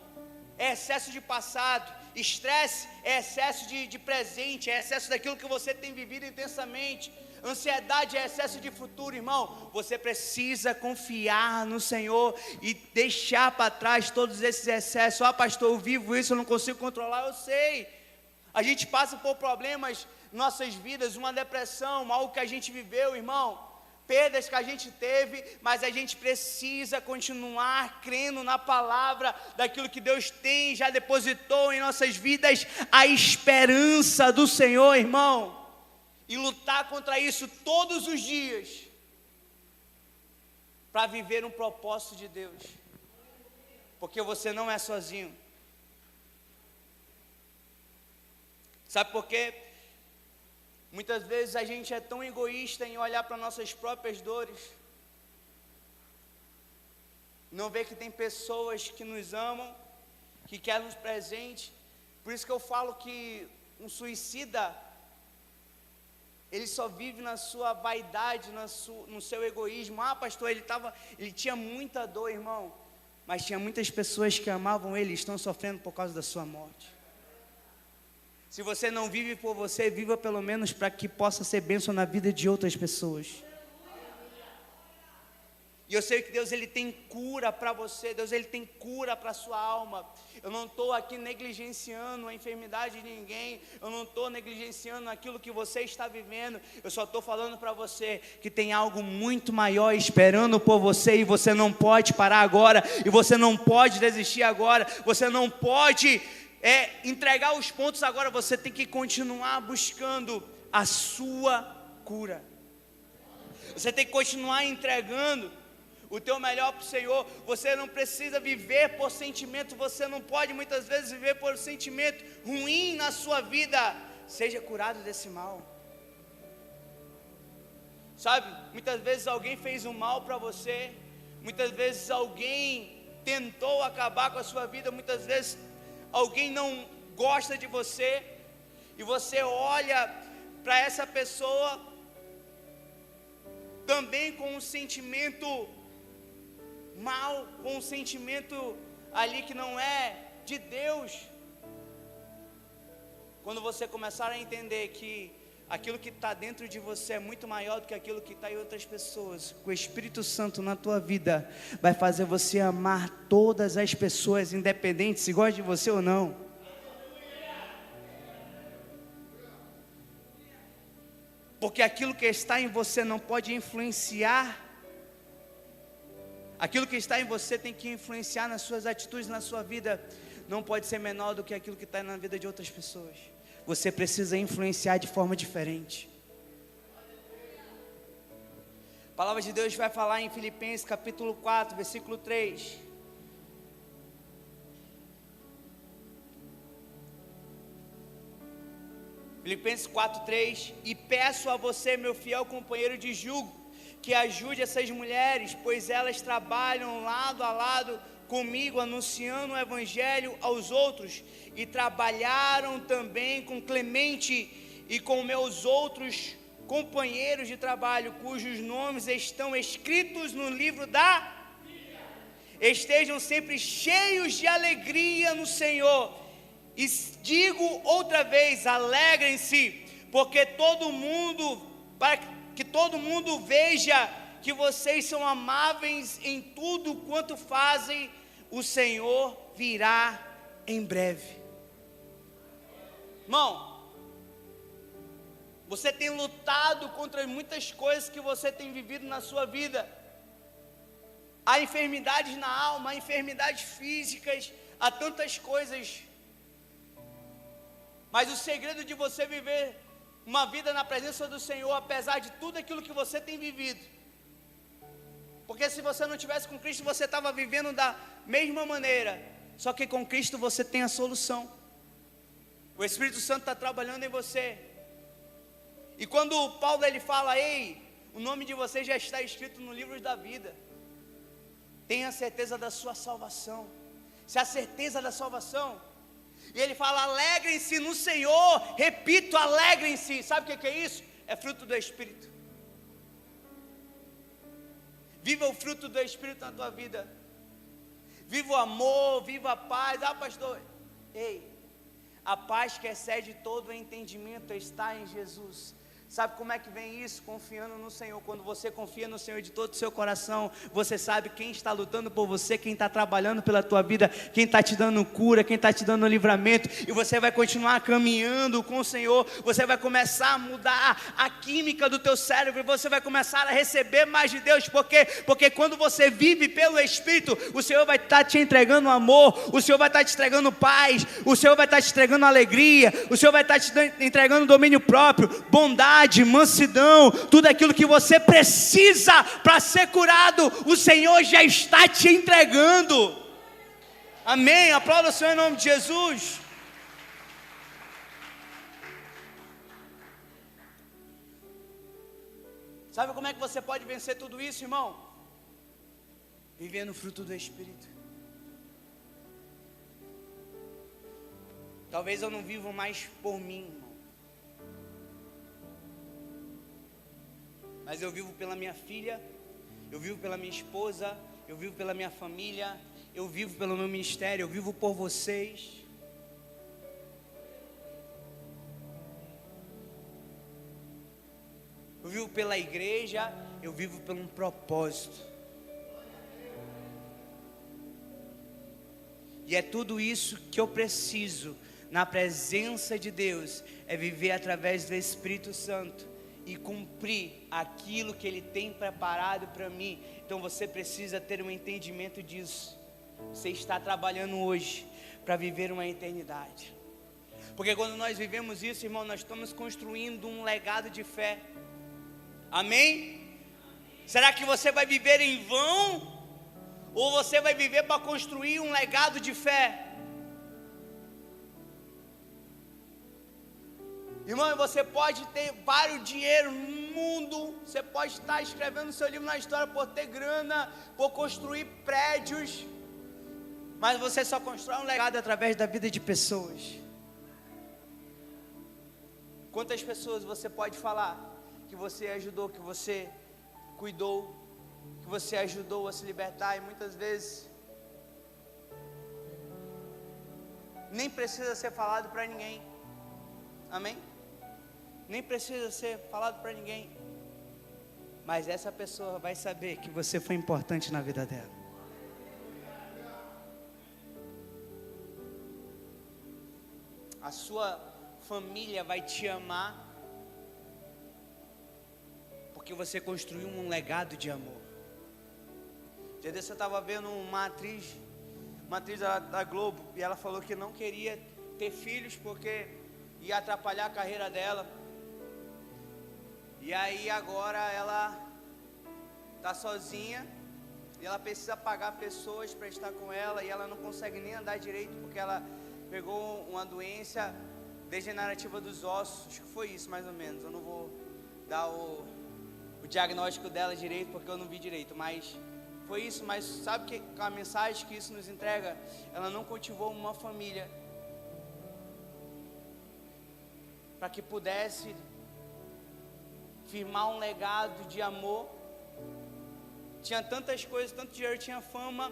é excesso de passado, estresse é excesso de presente, é excesso daquilo que você tem vivido intensamente. Ansiedade é excesso de futuro, irmão. Você precisa confiar no Senhor e deixar para trás todos esses excessos. Pastor, eu vivo isso, eu não consigo controlar. Eu sei. A gente passa por problemas em nossas vidas, uma depressão, algo que a gente viveu, irmão, perdas que a gente teve, mas a gente precisa continuar crendo na palavra, daquilo que Deus tem, já depositou em nossas vidas, a esperança do Senhor, irmão. E lutar contra isso todos os dias, para viver um propósito de Deus, porque você não é sozinho. Sabe por quê? Muitas vezes a gente é tão egoísta em olhar para nossas próprias dores, não ver que tem pessoas que nos amam, que querem nos presente. Por isso que eu falo que um suicida, ele só vive na sua vaidade, no seu egoísmo. Pastor, ele tinha muita dor, irmão, mas tinha muitas pessoas que amavam ele e estão sofrendo por causa da sua morte. Se você não vive por você, viva pelo menos para que possa ser bênção na vida de outras pessoas. E eu sei que Deus ele tem cura para você, Deus ele tem cura para a sua alma. Eu não estou aqui negligenciando a enfermidade de ninguém, eu não estou negligenciando aquilo que você está vivendo. Eu só estou falando para você que tem algo muito maior esperando por você, e você não pode parar agora, e você não pode desistir agora, você não pode entregar os pontos agora. Você tem que continuar buscando a sua cura. Você tem que continuar entregando o teu melhor para o Senhor. Você não precisa viver por sentimento. Você não pode muitas vezes viver por sentimento ruim na sua vida. Seja curado desse mal. Sabe, muitas vezes alguém fez um mal para você, muitas vezes alguém tentou acabar com a sua vida, muitas vezes alguém não gosta de você, e você olha para essa pessoa também com um sentimento mal, com um sentimento ali que não é de Deus. Quando você começar a entender que aquilo que está dentro de você é muito maior do que aquilo que está em outras pessoas. O Espírito Santo na tua vida vai fazer você amar todas as pessoas, independente se gosta de você ou não. Porque aquilo que está em você não pode influenciar. Aquilo que está em você tem que influenciar nas suas atitudes, na sua vida. Não pode ser menor do que aquilo que está na vida de outras pessoas. Você precisa influenciar de forma diferente. A palavra de Deus vai falar em Filipenses capítulo 4, versículo 3. Filipenses 4, 3. E peço a você, meu fiel companheiro de jugo, que ajude essas mulheres, pois elas trabalham lado a lado comigo, anunciando o Evangelho aos outros, e trabalharam também com Clemente e com meus outros companheiros de trabalho, cujos nomes estão escritos no livro da vida. Estejam sempre cheios de alegria no Senhor, e digo outra vez, alegrem-se, porque para que todo mundo veja que vocês são amáveis em tudo quanto fazem. O Senhor virá em breve. Irmão, você tem lutado contra muitas coisas que você tem vivido na sua vida. Há enfermidades na alma, há enfermidades físicas, há tantas coisas. Mas o segredo de você viver uma vida na presença do Senhor, apesar de tudo aquilo que você tem vivido, porque se você não tivesse com Cristo, você estava vivendo da mesma maneira, só que com Cristo você tem a solução. O Espírito Santo está trabalhando em você. E quando Paulo ele fala, ei, o nome de você já está escrito no livro da vida, tenha certeza da sua salvação. Se a certeza da salvação, e ele fala, alegrem-se no Senhor. Repito, alegrem-se. Sabe o que é isso? É fruto do Espírito. Viva o fruto do Espírito na tua vida. Viva o amor, viva a paz. Ah, pastor, ei, a paz que excede todo o entendimento está em Jesus. Sabe como é que vem isso? Confiando no Senhor. Quando você confia no Senhor de todo o seu coração, você sabe quem está lutando por você, quem está trabalhando pela tua vida, quem está te dando cura, quem está te dando livramento, e você vai continuar caminhando com o Senhor. Você vai começar a mudar a química do teu cérebro, e você vai começar a receber mais de Deus, porque quando você vive pelo Espírito, o Senhor vai estar te entregando amor, o Senhor vai estar te entregando paz, o Senhor vai estar te entregando alegria, o Senhor vai estar te entregando domínio próprio, bondade, mansidão, tudo aquilo que você precisa para ser curado, o Senhor já está te entregando. Amém? Aplauda o Senhor em nome de Jesus. Sabe como é que você pode vencer tudo isso, irmão? Vivendo o fruto do Espírito. Talvez eu não vivo mais por mim, irmão, mas eu vivo pela minha filha, eu vivo pela minha esposa, eu vivo pela minha família, eu vivo pelo meu ministério, eu vivo por vocês. Eu vivo pela igreja, eu vivo por um propósito. E é tudo isso que eu preciso na presença de Deus, é viver através do Espírito Santo e cumprir aquilo que Ele tem preparado para mim. Então você precisa ter um entendimento disso. Você está trabalhando hoje para viver uma eternidade, porque quando nós vivemos isso, irmão, nós estamos construindo um legado de fé. Amém? Será que você vai viver em vão, ou você vai viver para construir um legado de fé? Irmão, você pode ter vários dinheiro no mundo, você pode estar escrevendo seu livro na história por ter grana, por construir prédios, mas você só constrói um legado através da vida de pessoas. Quantas pessoas você pode falar que você ajudou, que você cuidou, que você ajudou a se libertar, e muitas vezes nem precisa ser falado para ninguém. Amém? nem precisa ser falado para ninguém, mas essa pessoa vai saber que você foi importante na vida dela. A sua família vai te amar, porque você construiu um legado de amor. Dia desse eu estava vendo uma atriz da Globo, e ela falou que não queria ter filhos porque ia atrapalhar a carreira dela. E aí agora ela está sozinha e ela precisa pagar pessoas para estar com ela, e ela não consegue nem andar direito porque ela pegou uma doença degenerativa dos ossos. Acho que foi isso mais ou menos. Eu não vou dar o diagnóstico dela direito porque eu não vi direito, mas foi isso. Mas sabe que a mensagem que isso nos entrega? Ela não cultivou uma família para que pudesse firmar um legado de amor. Tinha tantas coisas, tanto dinheiro, tinha fama,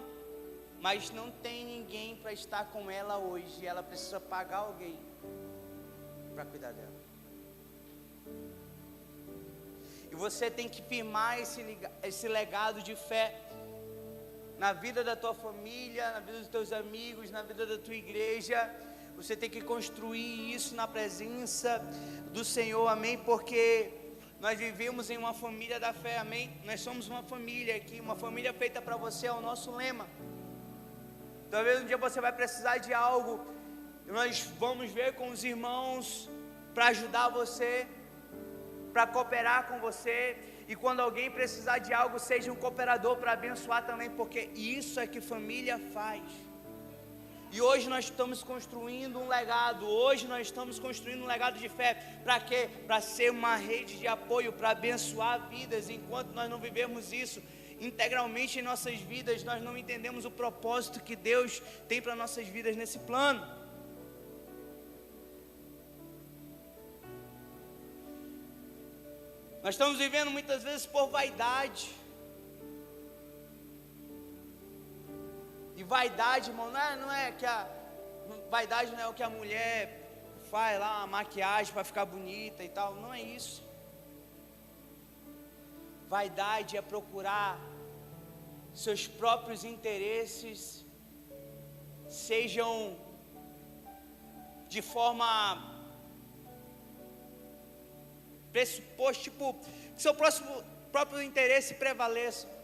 mas não tem ninguém para estar com ela hoje, e ela precisa pagar alguém para cuidar dela. E você tem que firmar esse legado de fé na vida da tua família, na vida dos teus amigos, na vida da tua igreja. Você tem que construir isso na presença do Senhor, amém? Porque nós vivemos em uma família da fé, amém? Nós somos uma família aqui, uma família feita para você, é o nosso lema. Talvez um dia você vai precisar de algo, e nós vamos ver com os irmãos para ajudar você, para cooperar com você. E quando alguém precisar de algo, seja um cooperador para abençoar também, porque isso é que família faz. E hoje nós estamos construindo um legado, hoje nós estamos construindo um legado de fé. Para quê? Para ser uma rede de apoio, para abençoar vidas. Enquanto nós não vivemos isso integralmente em nossas vidas, nós não entendemos o propósito que Deus tem para nossas vidas nesse plano. Nós estamos vivendo muitas vezes por vaidade. E vaidade, irmão, vaidade não é o que a mulher faz lá, uma maquiagem para ficar bonita e tal, não é isso. Vaidade é procurar seus próprios interesses, sejam de forma pressuposto, tipo, que seu próprio interesse prevaleça.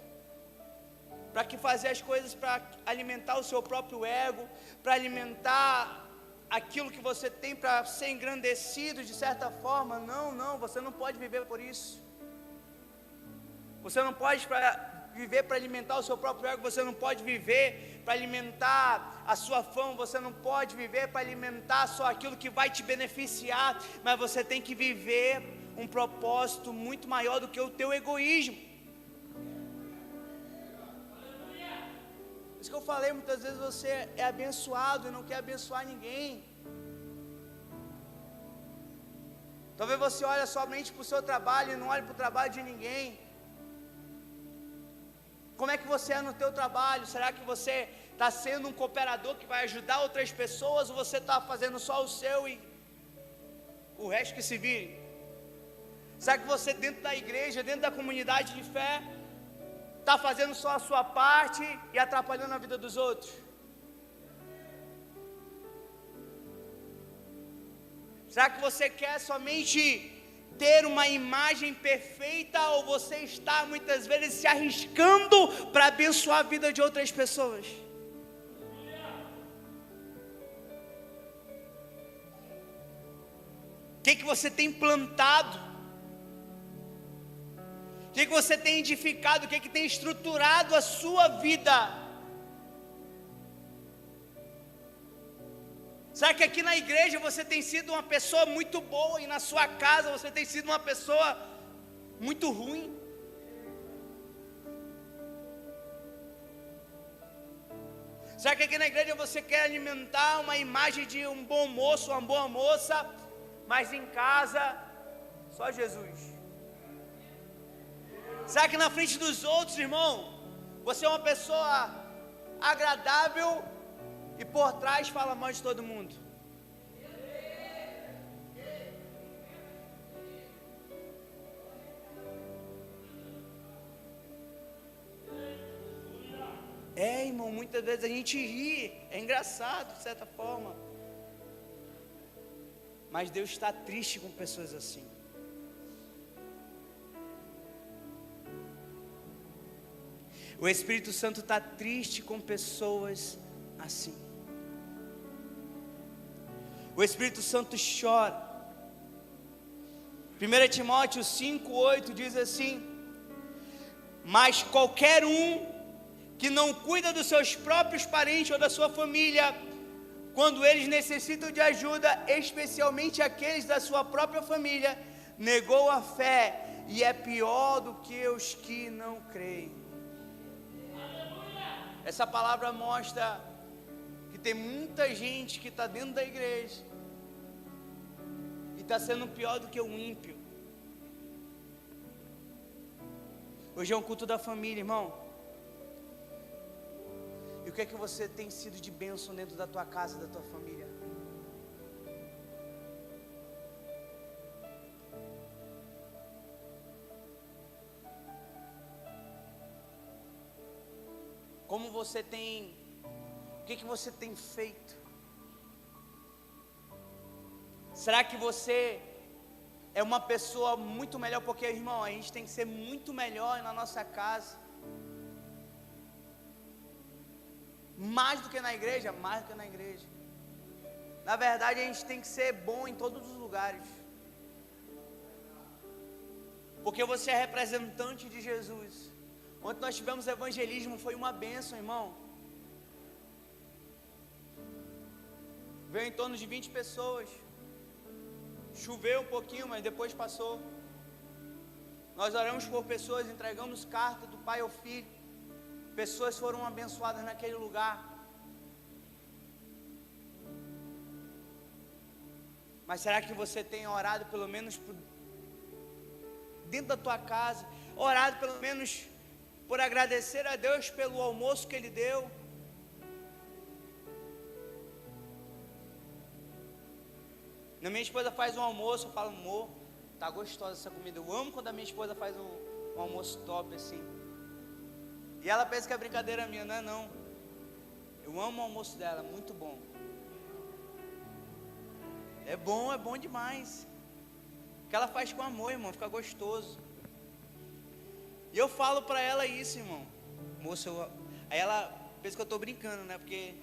Para que fazer as coisas para alimentar o seu próprio ego, para alimentar aquilo que você tem, para ser engrandecido de certa forma. Não, você não pode viver por isso. Você não pode viver para alimentar o seu próprio ego, você não pode viver para alimentar a sua fama, você não pode viver para alimentar só aquilo que vai te beneficiar, mas você tem que viver um propósito muito maior do que o teu egoísmo. Isso que eu falei, muitas vezes você é abençoado e não quer abençoar ninguém. Talvez você olhe somente para o seu trabalho e não olhe para o trabalho de ninguém. Como é que você é no teu trabalho? Será que você está sendo um cooperador que vai ajudar outras pessoas, ou você está fazendo só o seu e o resto que se vire? Será que você dentro da igreja, dentro da comunidade de fé, está fazendo só a sua parte e atrapalhando a vida dos outros? Será que você quer somente ter uma imagem perfeita, ou você está muitas vezes se arriscando para abençoar a vida de outras pessoas? O que você tem plantado? O que você tem edificado? O que tem estruturado a sua vida? Será que aqui na igreja você tem sido uma pessoa muito boa, e na sua casa você tem sido uma pessoa muito ruim? Será que aqui na igreja você quer alimentar uma imagem de um bom moço, uma boa moça, mas em casa só Jesus? Será que na frente dos outros, irmão, você é uma pessoa agradável e por trás fala mal de todo mundo? irmão, muitas vezes a gente ri, é engraçado de certa forma. Mas Deus está triste com pessoas assim. O Espírito Santo está triste com pessoas assim. O Espírito Santo chora. 1 Timóteo 5,8 diz assim: mas qualquer um que não cuida dos seus próprios parentes ou da sua família, quando eles necessitam de ajuda, especialmente aqueles da sua própria família, negou a fé e é pior do que os que não creem. Essa palavra mostra que tem muita gente que está dentro da igreja e está sendo pior do que o ímpio. Hoje é um culto da família, irmão. E o que é que você tem sido de bênção dentro da tua casa, da tua família? Como você tem, o que você tem feito? Será que você é uma pessoa muito melhor? Porque, irmão, a gente tem que ser muito melhor na nossa casa. Mais do que na igreja, mais do que na igreja. Na verdade, a gente tem que ser bom em todos os lugares. Porque você é representante de Jesus. Ontem nós tivemos evangelismo, foi uma bênção, irmão. Veio em torno de 20 pessoas. Choveu um pouquinho, mas depois passou. Nós oramos por pessoas, entregamos carta do pai ao filho. Pessoas foram abençoadas naquele lugar. Mas será que você tem orado pelo menos dentro da tua casa? Orado pelo menos por agradecer a Deus pelo almoço que Ele deu? Na minha esposa faz um almoço, eu falo: amor, tá gostosa essa comida. Eu amo quando a minha esposa faz um almoço top assim. E ela pensa que é brincadeira minha, não é não. Eu amo o almoço dela, muito bom. É bom demais. O que ela faz com amor, irmão, fica gostoso. E eu falo pra ela isso, irmão. Moça, aí ela pensa que eu tô brincando, né? Porque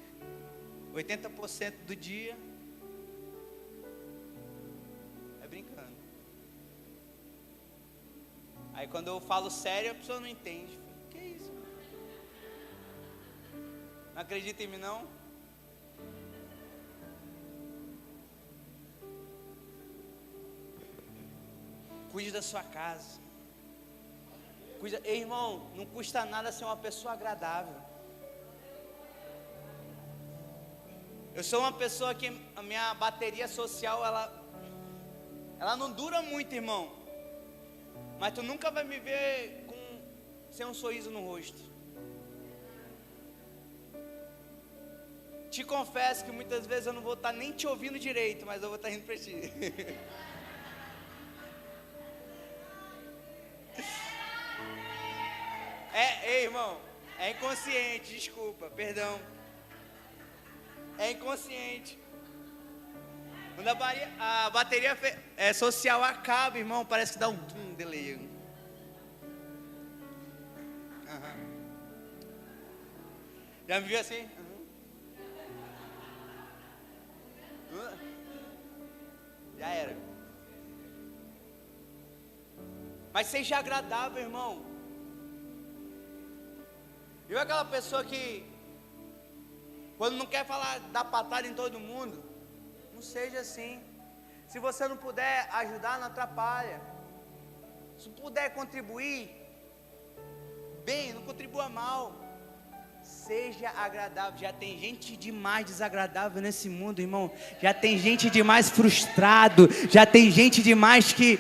80% do dia é brincando. Aí quando eu falo sério, a pessoa não entende. Que isso? Não acredita em mim, não? Cuide da sua casa. Ei, irmão, não custa nada ser uma pessoa agradável. Eu sou uma pessoa que a minha bateria social, ela não dura muito, irmão. Mas tu nunca vai me ver sem um sorriso no rosto. Te confesso que muitas vezes eu não vou estar nem te ouvindo direito, mas eu vou estar rindo para ti. Ei, irmão, é inconsciente, desculpa, perdão. É inconsciente. Quando a bateria social acaba, irmão, parece que dá um delay. Já me viu assim? Já era. Mas seja agradável, irmão. Viu aquela pessoa que, quando não quer falar, dá patada em todo mundo? Não seja assim. Se você não puder ajudar, não atrapalha. Se puder contribuir, bem, não contribua mal. Seja agradável. Já tem gente demais desagradável nesse mundo, irmão. Já tem gente demais frustrado. Já tem gente demais que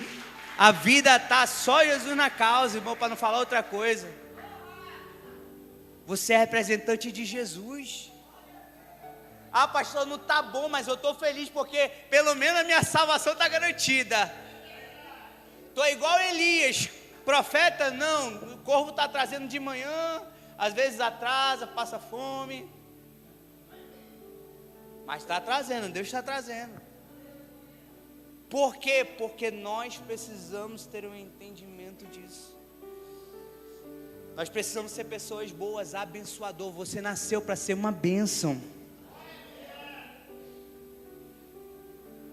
a vida tá só Jesus na causa, irmão, para não falar outra coisa. Você é representante de Jesus. Ah, pastor, não tá bom, mas eu estou feliz porque pelo menos a minha salvação está garantida. Estou igual Elias, profeta não, o corvo está trazendo de manhã, Às vezes atrasa, passa fome. Mas está trazendo, Deus está trazendo. Por quê? Porque nós precisamos ter um entendimento disso. Nós precisamos ser pessoas boas, abençoador. Você nasceu para ser uma bênção.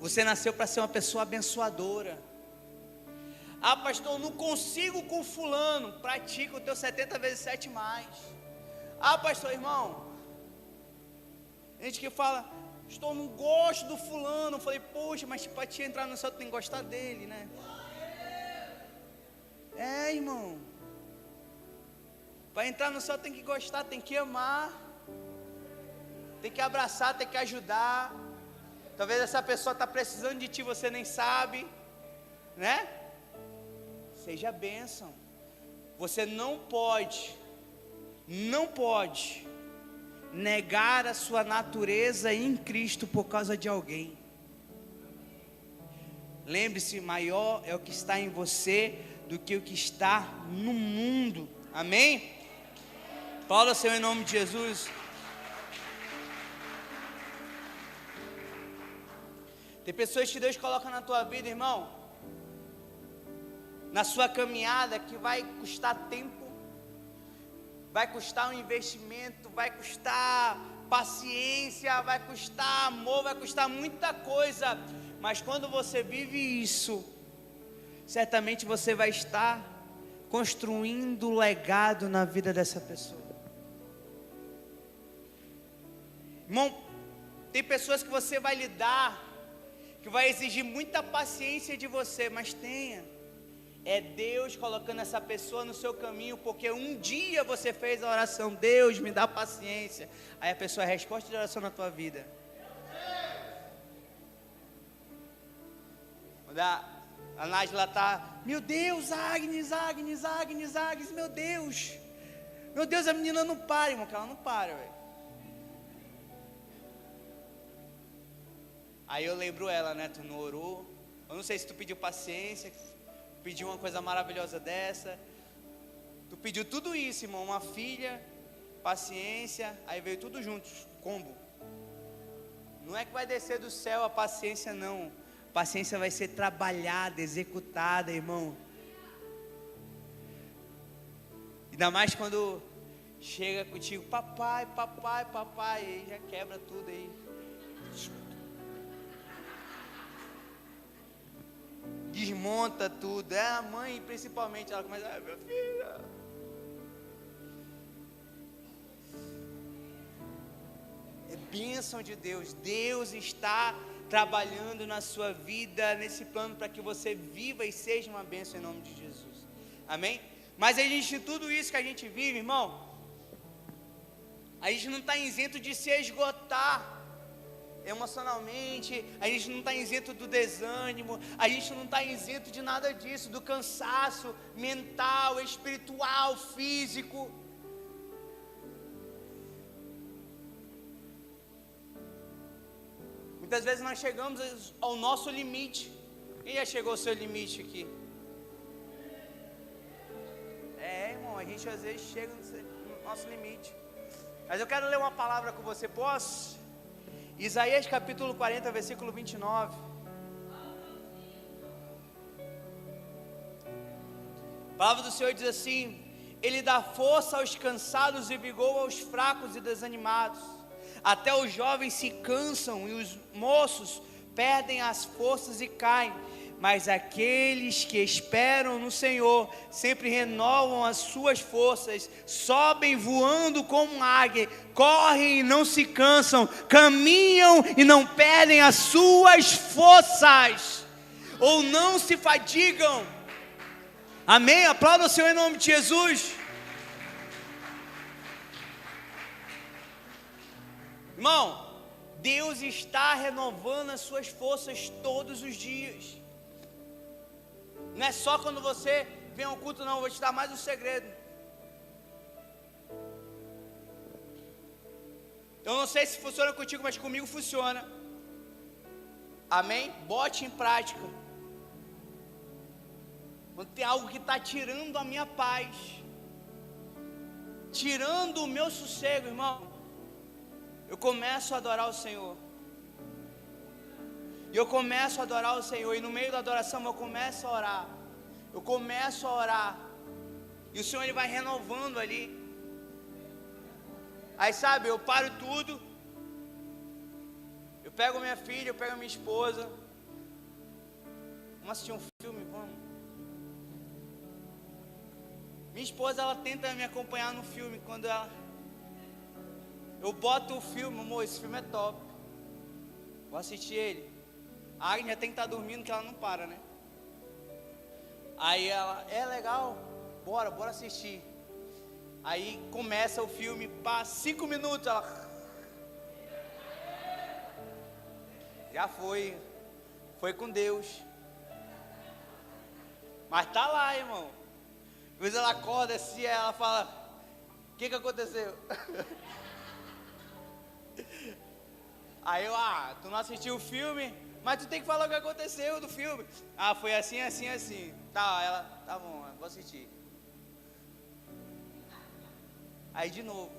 Você nasceu para ser uma pessoa abençoadora. Ah, pastor, eu não consigo com fulano. Pratica o teu 70 vezes 7 mais. Ah, pastor, irmão, gente que fala, estou não gosto do fulano. Eu falei, poxa, mas para te entrar no céu tu tem que gostar dele, né? É, irmão. Para entrar no céu tem que gostar, tem que amar, tem que abraçar, tem que ajudar. Talvez essa pessoa está precisando de ti, você nem sabe, né? Seja bênção. Você não pode negar a sua natureza em Cristo por causa de alguém. Lembre-se, maior é o que está em você do que o que está no mundo. Amém? Fala, Senhor, em nome de Jesus. Tem pessoas que Deus coloca na tua vida, irmão, na sua caminhada, que vai custar tempo, vai custar um investimento, vai custar paciência, vai custar amor, vai custar muita coisa. Mas quando você vive isso, certamente você vai estar construindo legado na vida dessa pessoa. Irmão, tem pessoas que você vai lidar, que vai exigir muita paciência de você, mas tenha. É Deus colocando essa pessoa no seu caminho, porque um dia você fez a oração, Deus me dá paciência. Aí a pessoa é a resposta de oração na tua vida. Quando a Nájila está, meu Deus, Agnes, meu Deus. Meu Deus, a menina não para, irmão, que ela não para, velho. Aí eu lembro ela, né, tu não orou. Eu não sei se tu pediu paciência, pediu uma coisa maravilhosa dessa. Tu pediu tudo isso, irmão, uma filha, paciência, aí veio tudo junto, combo. Não é que vai descer do céu a paciência, não. Paciência vai ser trabalhada, executada, irmão. Ainda mais quando chega contigo, papai, aí já quebra tudo aí. Desmonta tudo. É a mãe, principalmente, ela começa, ai, meu filho. É bênção de Deus. Deus está trabalhando na sua vida, nesse plano, para que você viva e seja uma bênção em nome de Jesus. Amém? Mas a gente, tudo isso que a gente vive, irmão, a gente não está isento de se esgotar emocionalmente, a gente não está isento do desânimo, a gente não está isento de nada disso, do cansaço mental, espiritual, físico. Muitas vezes nós chegamos ao nosso limite. Quem já chegou ao seu limite aqui? Irmão, a gente às vezes chega no nosso limite. Mas eu quero ler uma palavra com você, posso? Isaías capítulo 40, versículo 29. A palavra do Senhor diz assim: Ele dá força aos cansados e vigor aos fracos e desanimados. Até os jovens se cansam e os moços perdem as forças e caem. Mas aqueles que esperam no Senhor sempre renovam as suas forças, sobem voando como águia, correm e não se cansam, caminham e não perdem as suas forças, ou não se fadigam. Amém? Aplauda o Senhor em nome de Jesus. Irmão, Deus está renovando as suas forças todos os dias. Não é só quando você vem ao culto, não. Eu vou te dar mais um segredo. Eu não sei se funciona contigo, mas comigo funciona. Amém? Bote em prática. Quando tem algo que está tirando a minha paz, tirando o meu sossego, irmão, eu começo a adorar o Senhor. E eu começo a adorar o Senhor, e no meio da adoração eu começo a orar. Eu começo a orar. E o Senhor, Ele vai renovando ali. Aí sabe, eu paro tudo. Eu pego minha filha, eu pego minha esposa. Vamos assistir um filme, vamos. Minha esposa, ela tenta me acompanhar no filme. Quando eu boto o filme, amor, esse filme é top, vou assistir ele. A Agnes tem que estar dormindo, que ela não para, né? Aí ela, é legal, bora assistir. Aí começa o filme, passa 5 minutos, ela já foi com Deus. Mas tá lá, irmão. Às vezes ela acorda assim, ela fala: o que aconteceu? Aí eu, tu não assistiu o filme, mas tu tem que falar o que aconteceu do filme. Foi assim, assim, assim. Tá, ela, tá bom, vou assistir. Aí de novo.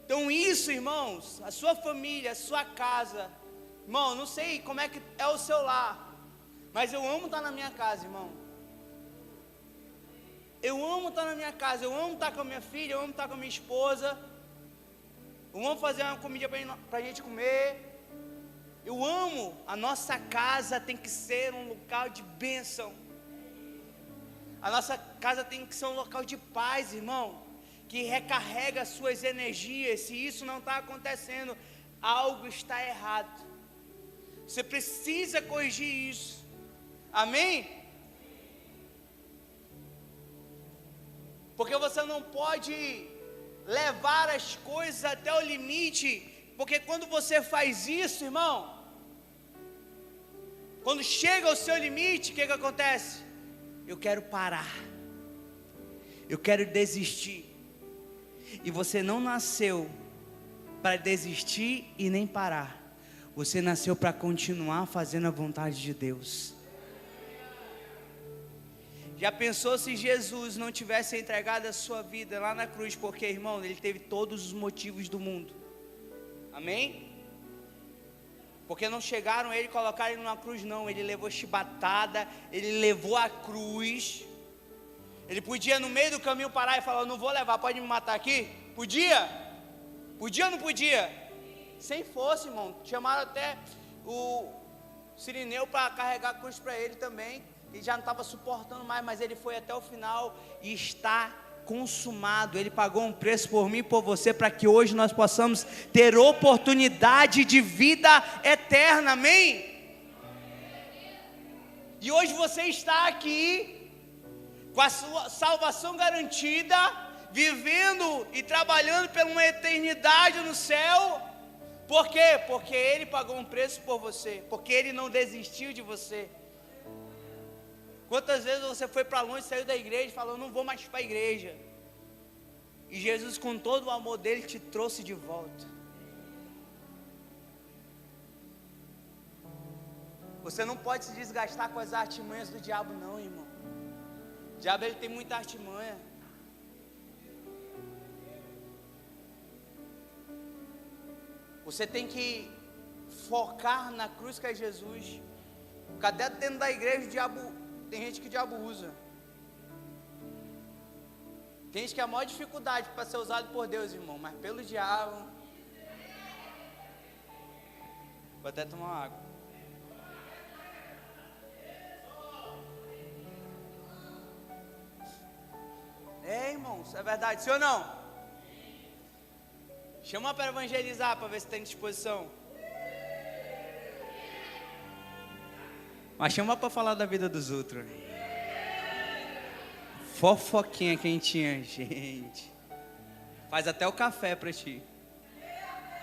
Então isso, irmãos, a sua família, a sua casa, irmão, não sei como é que é o seu lar, mas eu amo estar na minha casa, irmão. Eu amo estar na minha casa, eu amo estar com a minha filha, eu amo estar com a minha esposa. Eu amo fazer uma comida para a gente comer. Eu amo, a nossa casa tem que ser um local de bênção. A nossa casa tem que ser um local de paz, irmão, que recarrega as suas energias. Se isso não está acontecendo, algo está errado. Você precisa corrigir isso. Amém? Porque você não pode levar as coisas até o limite, porque quando você faz isso, irmão, quando chega ao seu limite, o que acontece? Eu quero parar, eu quero desistir. E você não nasceu para desistir e nem parar. Você nasceu para continuar fazendo a vontade de Deus. Já pensou se Jesus não tivesse entregado a sua vida lá na cruz? Porque, irmão, Ele teve todos os motivos do mundo. Amém? Porque não chegaram a Ele e colocaram Ele numa cruz, não. Ele levou chibatada, Ele levou a cruz. Ele podia no meio do caminho parar e falar: não vou levar, pode me matar aqui? Podia? Podia ou não podia? Sem força, irmão. Chamaram até o Sirineu para carregar a cruz para ele também. Ele já não estava suportando mais, mas ele foi até o final e está consumado. Ele pagou um preço por mim e por você, para que hoje nós possamos ter oportunidade de vida eterna, amém? E hoje você está aqui, com a sua salvação garantida, vivendo e trabalhando por uma eternidade no céu. Por quê? Porque Ele pagou um preço por você, porque Ele não desistiu de você. Quantas vezes você foi para longe, saiu da igreja e falou: não vou mais para a igreja, e Jesus, com todo o amor dele, te trouxe de volta. Você não pode se desgastar com as artimanhas do diabo, não, irmão. O diabo, ele tem muita artimanha. Você tem que focar na cruz que é Jesus. Cadê dentro da igreja o diabo? Tem gente que o diabo usa. Tem gente que é a maior dificuldade para ser usado por Deus, irmão, mas pelo diabo. Vou até tomar uma água. Irmão, isso é verdade, sim ou não? Chama para evangelizar, para ver se tem disposição. Mas chama para falar da vida dos outros. Fofoquinha quentinha, gente. Faz até o café para ti.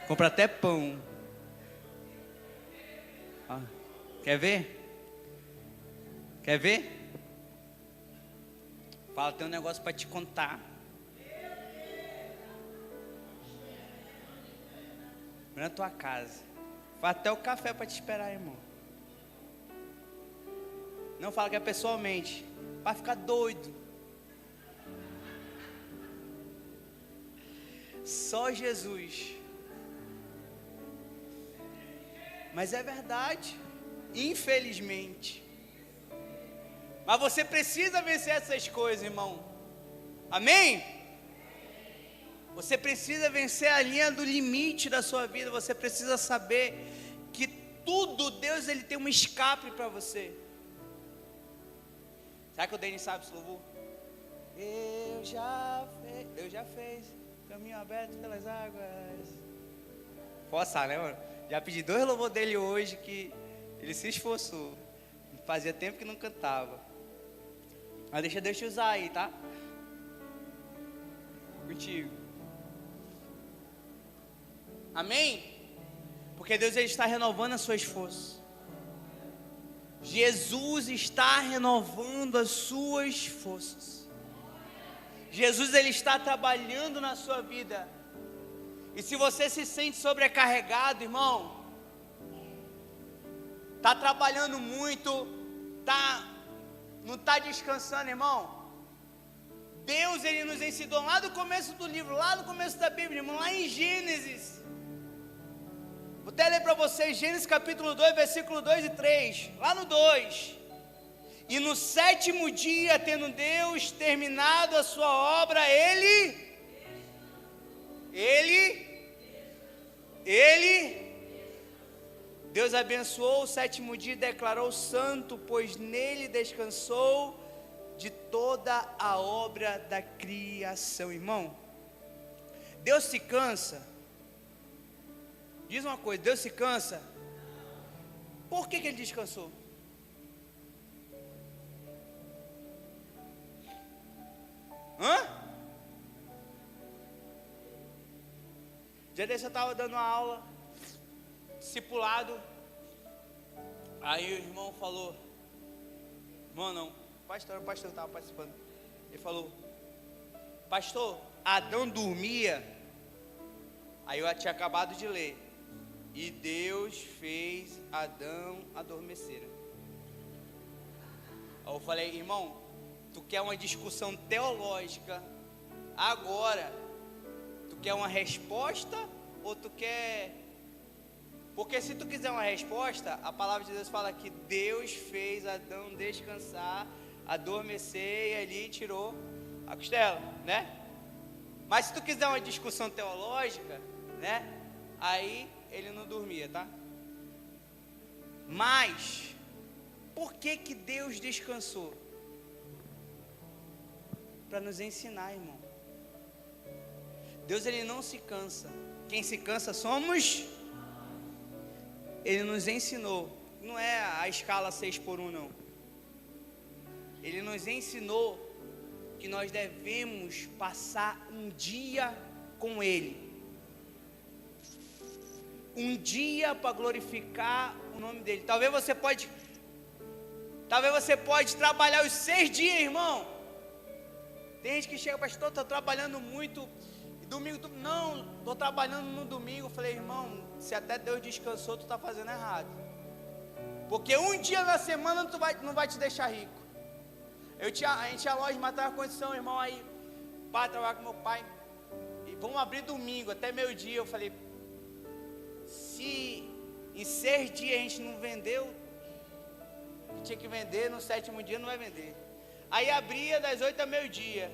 Compra até pão. Ó, quer ver? Quer ver? Fala, tem um negócio para te contar. Vai na tua casa. Faz até o café para te esperar, irmão. Não fala que é pessoalmente, vai ficar doido. Só Jesus. Mas é verdade, infelizmente. Mas você precisa vencer essas coisas, irmão. Amém? Você precisa vencer a linha do limite da sua vida. Você precisa saber que tudo, Deus, Ele tem um escape para você. Será que o Denis sabe esse louvor? Deus já fez caminho aberto pelas águas. Poxa, né, mano? Já pedi 2 louvores dele hoje que ele se esforçou. Fazia tempo que não cantava. Mas deixa Deus te usar aí, tá? Contigo. Amém? Porque Deus, Ele está renovando as suas forças. Jesus está renovando as suas forças. Jesus, Ele está trabalhando na sua vida. E se você se sente sobrecarregado, irmão, está trabalhando muito, não está descansando, irmão. Deus, Ele nos ensinou lá no começo do livro, lá no começo da Bíblia, irmão, lá em Gênesis. Vou até ler para vocês, Gênesis capítulo 2, versículo 2 e 3, lá no 2. E no 7º dia, tendo Deus terminado a sua obra, Ele, Deus abençoou o 7º dia e declarou santo, pois nele descansou de toda a obra da criação. Irmão, Deus se cansa? Diz uma coisa, Deus se cansa? Por que Ele descansou? Dia desse eu estava dando uma aula, discipulado. Aí o irmão falou, irmão não, o pastor estava participando. Ele falou, pastor, Adão dormia. Aí eu tinha acabado de ler. E Deus fez Adão adormecer. Aí eu falei, irmão, tu quer uma discussão teológica agora? Tu quer uma resposta ou tu quer... Porque se tu quiser uma resposta, a palavra de Deus fala que Deus fez Adão descansar, adormecer, e ali tirou a costela, né? Mas se tu quiser uma discussão teológica, né? Aí ele não dormia, tá? Mas por que Deus descansou? Para nos ensinar, irmão. Deus, Ele não se cansa. Quem se cansa somos. Ele nos ensinou. Não é a escala 6:1 não. Ele nos ensinou que nós devemos passar um dia com Ele. Um dia para glorificar o nome dEle. Talvez você pode trabalhar os 6 dias, irmão. Tem gente que chega, pastor, estou trabalhando muito, e domingo, não, estou trabalhando no domingo. Eu falei, irmão, se até Deus descansou, tu está fazendo errado. Porque um dia na semana não vai te deixar rico. A gente tinha loja de material de construção, irmão, aí, pai, trabalhar com meu pai, e vamos abrir domingo, até meio-dia. Eu falei, se em 6 dias a gente não vendeu, que tinha que vender, no 7º dia não vai vender. Aí abria das 8 a meio-dia.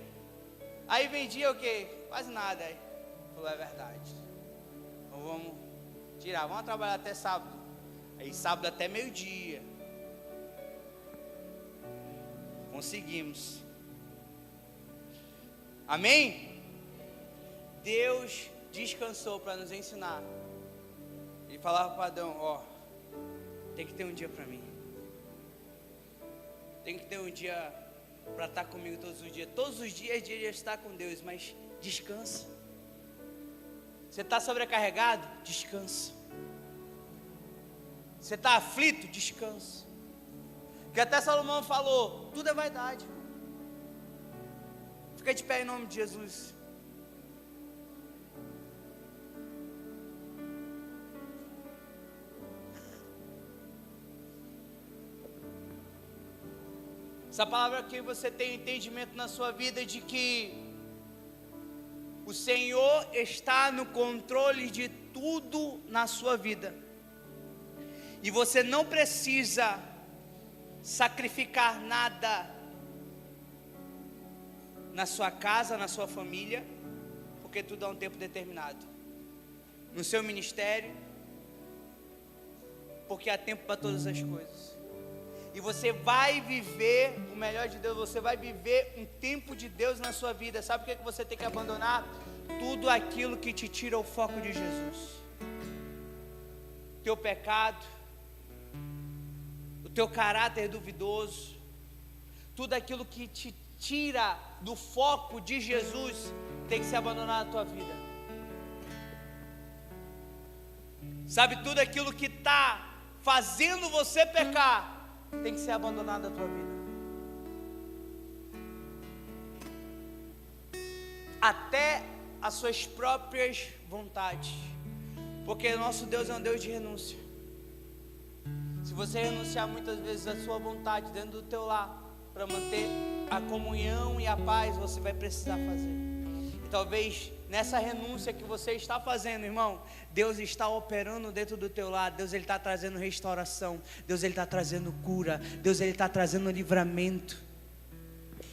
Aí vendia o quê? Quase nada. Aí falou, é verdade. Então vamos tirar, vamos trabalhar até sábado. Aí sábado até meio-dia. Conseguimos. Amém? Deus descansou para nos ensinar. Ele falava para Adão, ó, tem que ter um dia para mim. Tem que ter um dia para estar comigo todos os dias. Todos os dias de estar com Deus, mas descansa. Você está sobrecarregado? Descansa. Você está aflito? Descansa. Porque até Salomão falou, tudo é vaidade. Fica de pé em nome de Jesus. Essa palavra aqui, você tem entendimento na sua vida de que O Senhor está no controle de tudo na sua vida. E você não precisa sacrificar nada na sua casa, na sua família, porque tudo há um tempo determinado. No seu ministério, porque há tempo para todas as coisas. E você vai viver o melhor de Deus, você vai viver um tempo de Deus na sua vida. Sabe o que você tem que abandonar? Tudo aquilo que te tira o foco de Jesus. Teu pecado, o teu caráter duvidoso, tudo aquilo que te tira do foco de Jesus, tem que ser abandonado na tua vida. Sabe, tudo aquilo que está fazendo você pecar, tem que ser abandonado da tua vida. Até as suas próprias vontades, porque nosso Deus é um Deus de renúncia. Se você renunciar muitas vezes à sua vontade dentro do teu lar, para manter a comunhão e a paz, você vai precisar fazer. E talvez nessa renúncia que você está fazendo, irmão, Deus está operando dentro do teu lar. Deus, Ele está trazendo restauração. Deus, Ele está trazendo cura. Deus, Ele está trazendo livramento.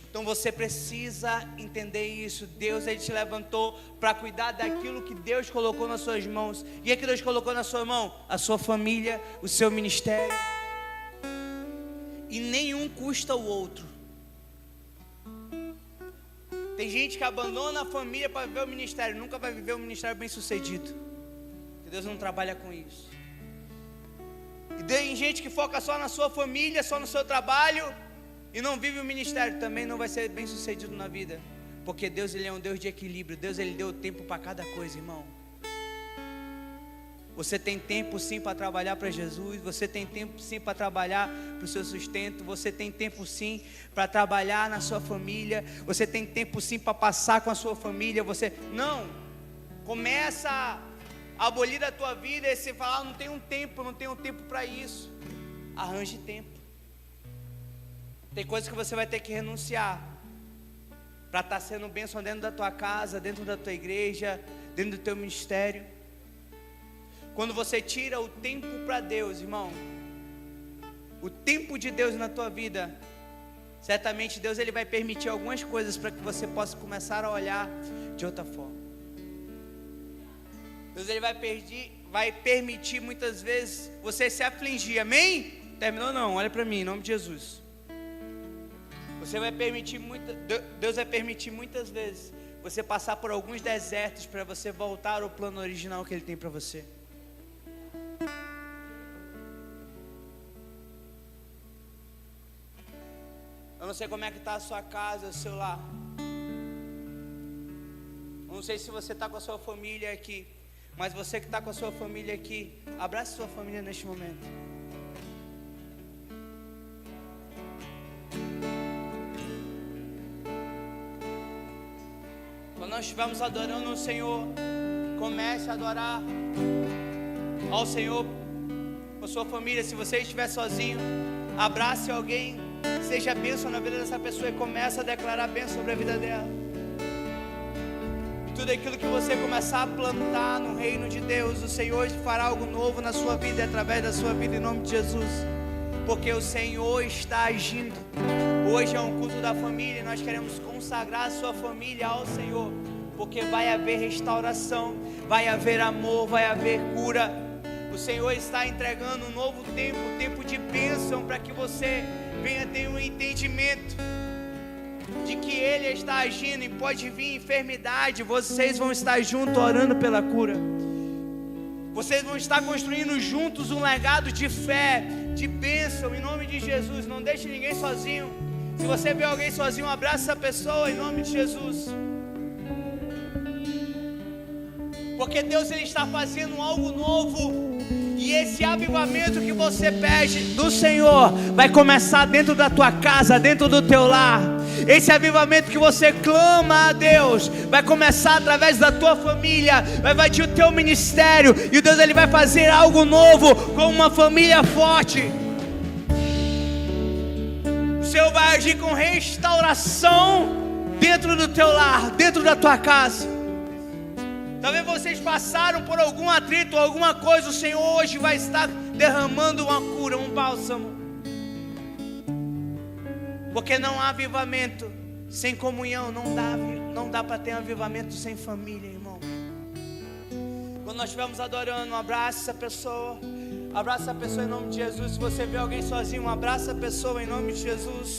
Então você precisa entender isso. Deus, Ele te levantou para cuidar daquilo que Deus colocou nas suas mãos. E o que Deus colocou na sua mão? A sua família, o seu ministério. E nenhum custa o outro. Tem gente que abandona a família para viver o ministério, nunca vai viver um ministério bem sucedido, porque Deus não trabalha com isso. E tem gente que foca só na sua família, só no seu trabalho, e não vive o ministério, também não vai ser bem sucedido na vida, porque Deus, Ele é um Deus de equilíbrio. Deus, Ele deu tempo para cada coisa, irmão. Você tem tempo sim para trabalhar para Jesus, você tem tempo sim para trabalhar para o seu sustento, você tem tempo sim para trabalhar na sua família, você tem tempo sim para passar com a sua família. Você não começa a abolir da tua vida e você fala, não tenho tempo para isso. Arranje tempo. Tem coisas que você vai ter que renunciar para estar sendo bênção dentro da tua casa, dentro da tua igreja, dentro do teu ministério. Quando você tira o tempo para Deus, irmão, o tempo de Deus na tua vida, certamente Deus, Ele vai permitir algumas coisas para que você possa começar a olhar de outra forma. Deus, Ele vai permitir muitas vezes você se afligir, amém? Terminou não, olha para mim, em nome de Jesus. Deus vai permitir muitas vezes você passar por alguns desertos para você voltar ao plano original que Ele tem para você. Eu não sei como é que está a sua casa, o seu lar. Eu não sei se você está com a sua família aqui, mas você que está com a sua família aqui, abrace sua família neste momento. Quando nós estivermos adorando o Senhor, comece a adorar ao Senhor com a sua família. Se você estiver sozinho, abrace alguém, seja bênção na vida dessa pessoa e comece a declarar bênção sobre a vida dela. E tudo aquilo que você começar a plantar no reino de Deus, o Senhor fará algo novo na sua vida e através da sua vida, em nome de Jesus. Porque o Senhor está agindo. Hoje é um culto da família e nós queremos consagrar a sua família ao Senhor, porque vai haver restauração, vai haver amor, vai haver cura. O Senhor está entregando um novo tempo, um tempo de bênção, para que você venha ter um entendimento de que Ele está agindo e pode vir enfermidade, vocês vão estar juntos orando pela cura. Vocês vão estar construindo juntos um legado de fé, de bênção, em nome de Jesus. Não deixe ninguém sozinho. Se você vê alguém sozinho, abraça essa pessoa em nome de Jesus. Porque Deus, Ele está fazendo algo novo. E esse avivamento que você pede do Senhor vai começar dentro da tua casa, dentro do teu lar. Esse avivamento que você clama a Deus vai começar através da tua família, vai invadir o teu ministério. E Deus, Ele vai fazer algo novo com uma família forte. O Senhor vai agir com restauração dentro do teu lar, dentro da tua casa. Talvez vocês passaram por algum atrito, alguma coisa. O Senhor hoje vai estar derramando uma cura, um bálsamo. Porque não há avivamento sem comunhão. Não dá para ter avivamento sem família, irmão. Quando nós estivermos adorando, abraça essa pessoa. Abraça a pessoa em nome de Jesus. Se você vê alguém sozinho, abraça a pessoa em nome de Jesus.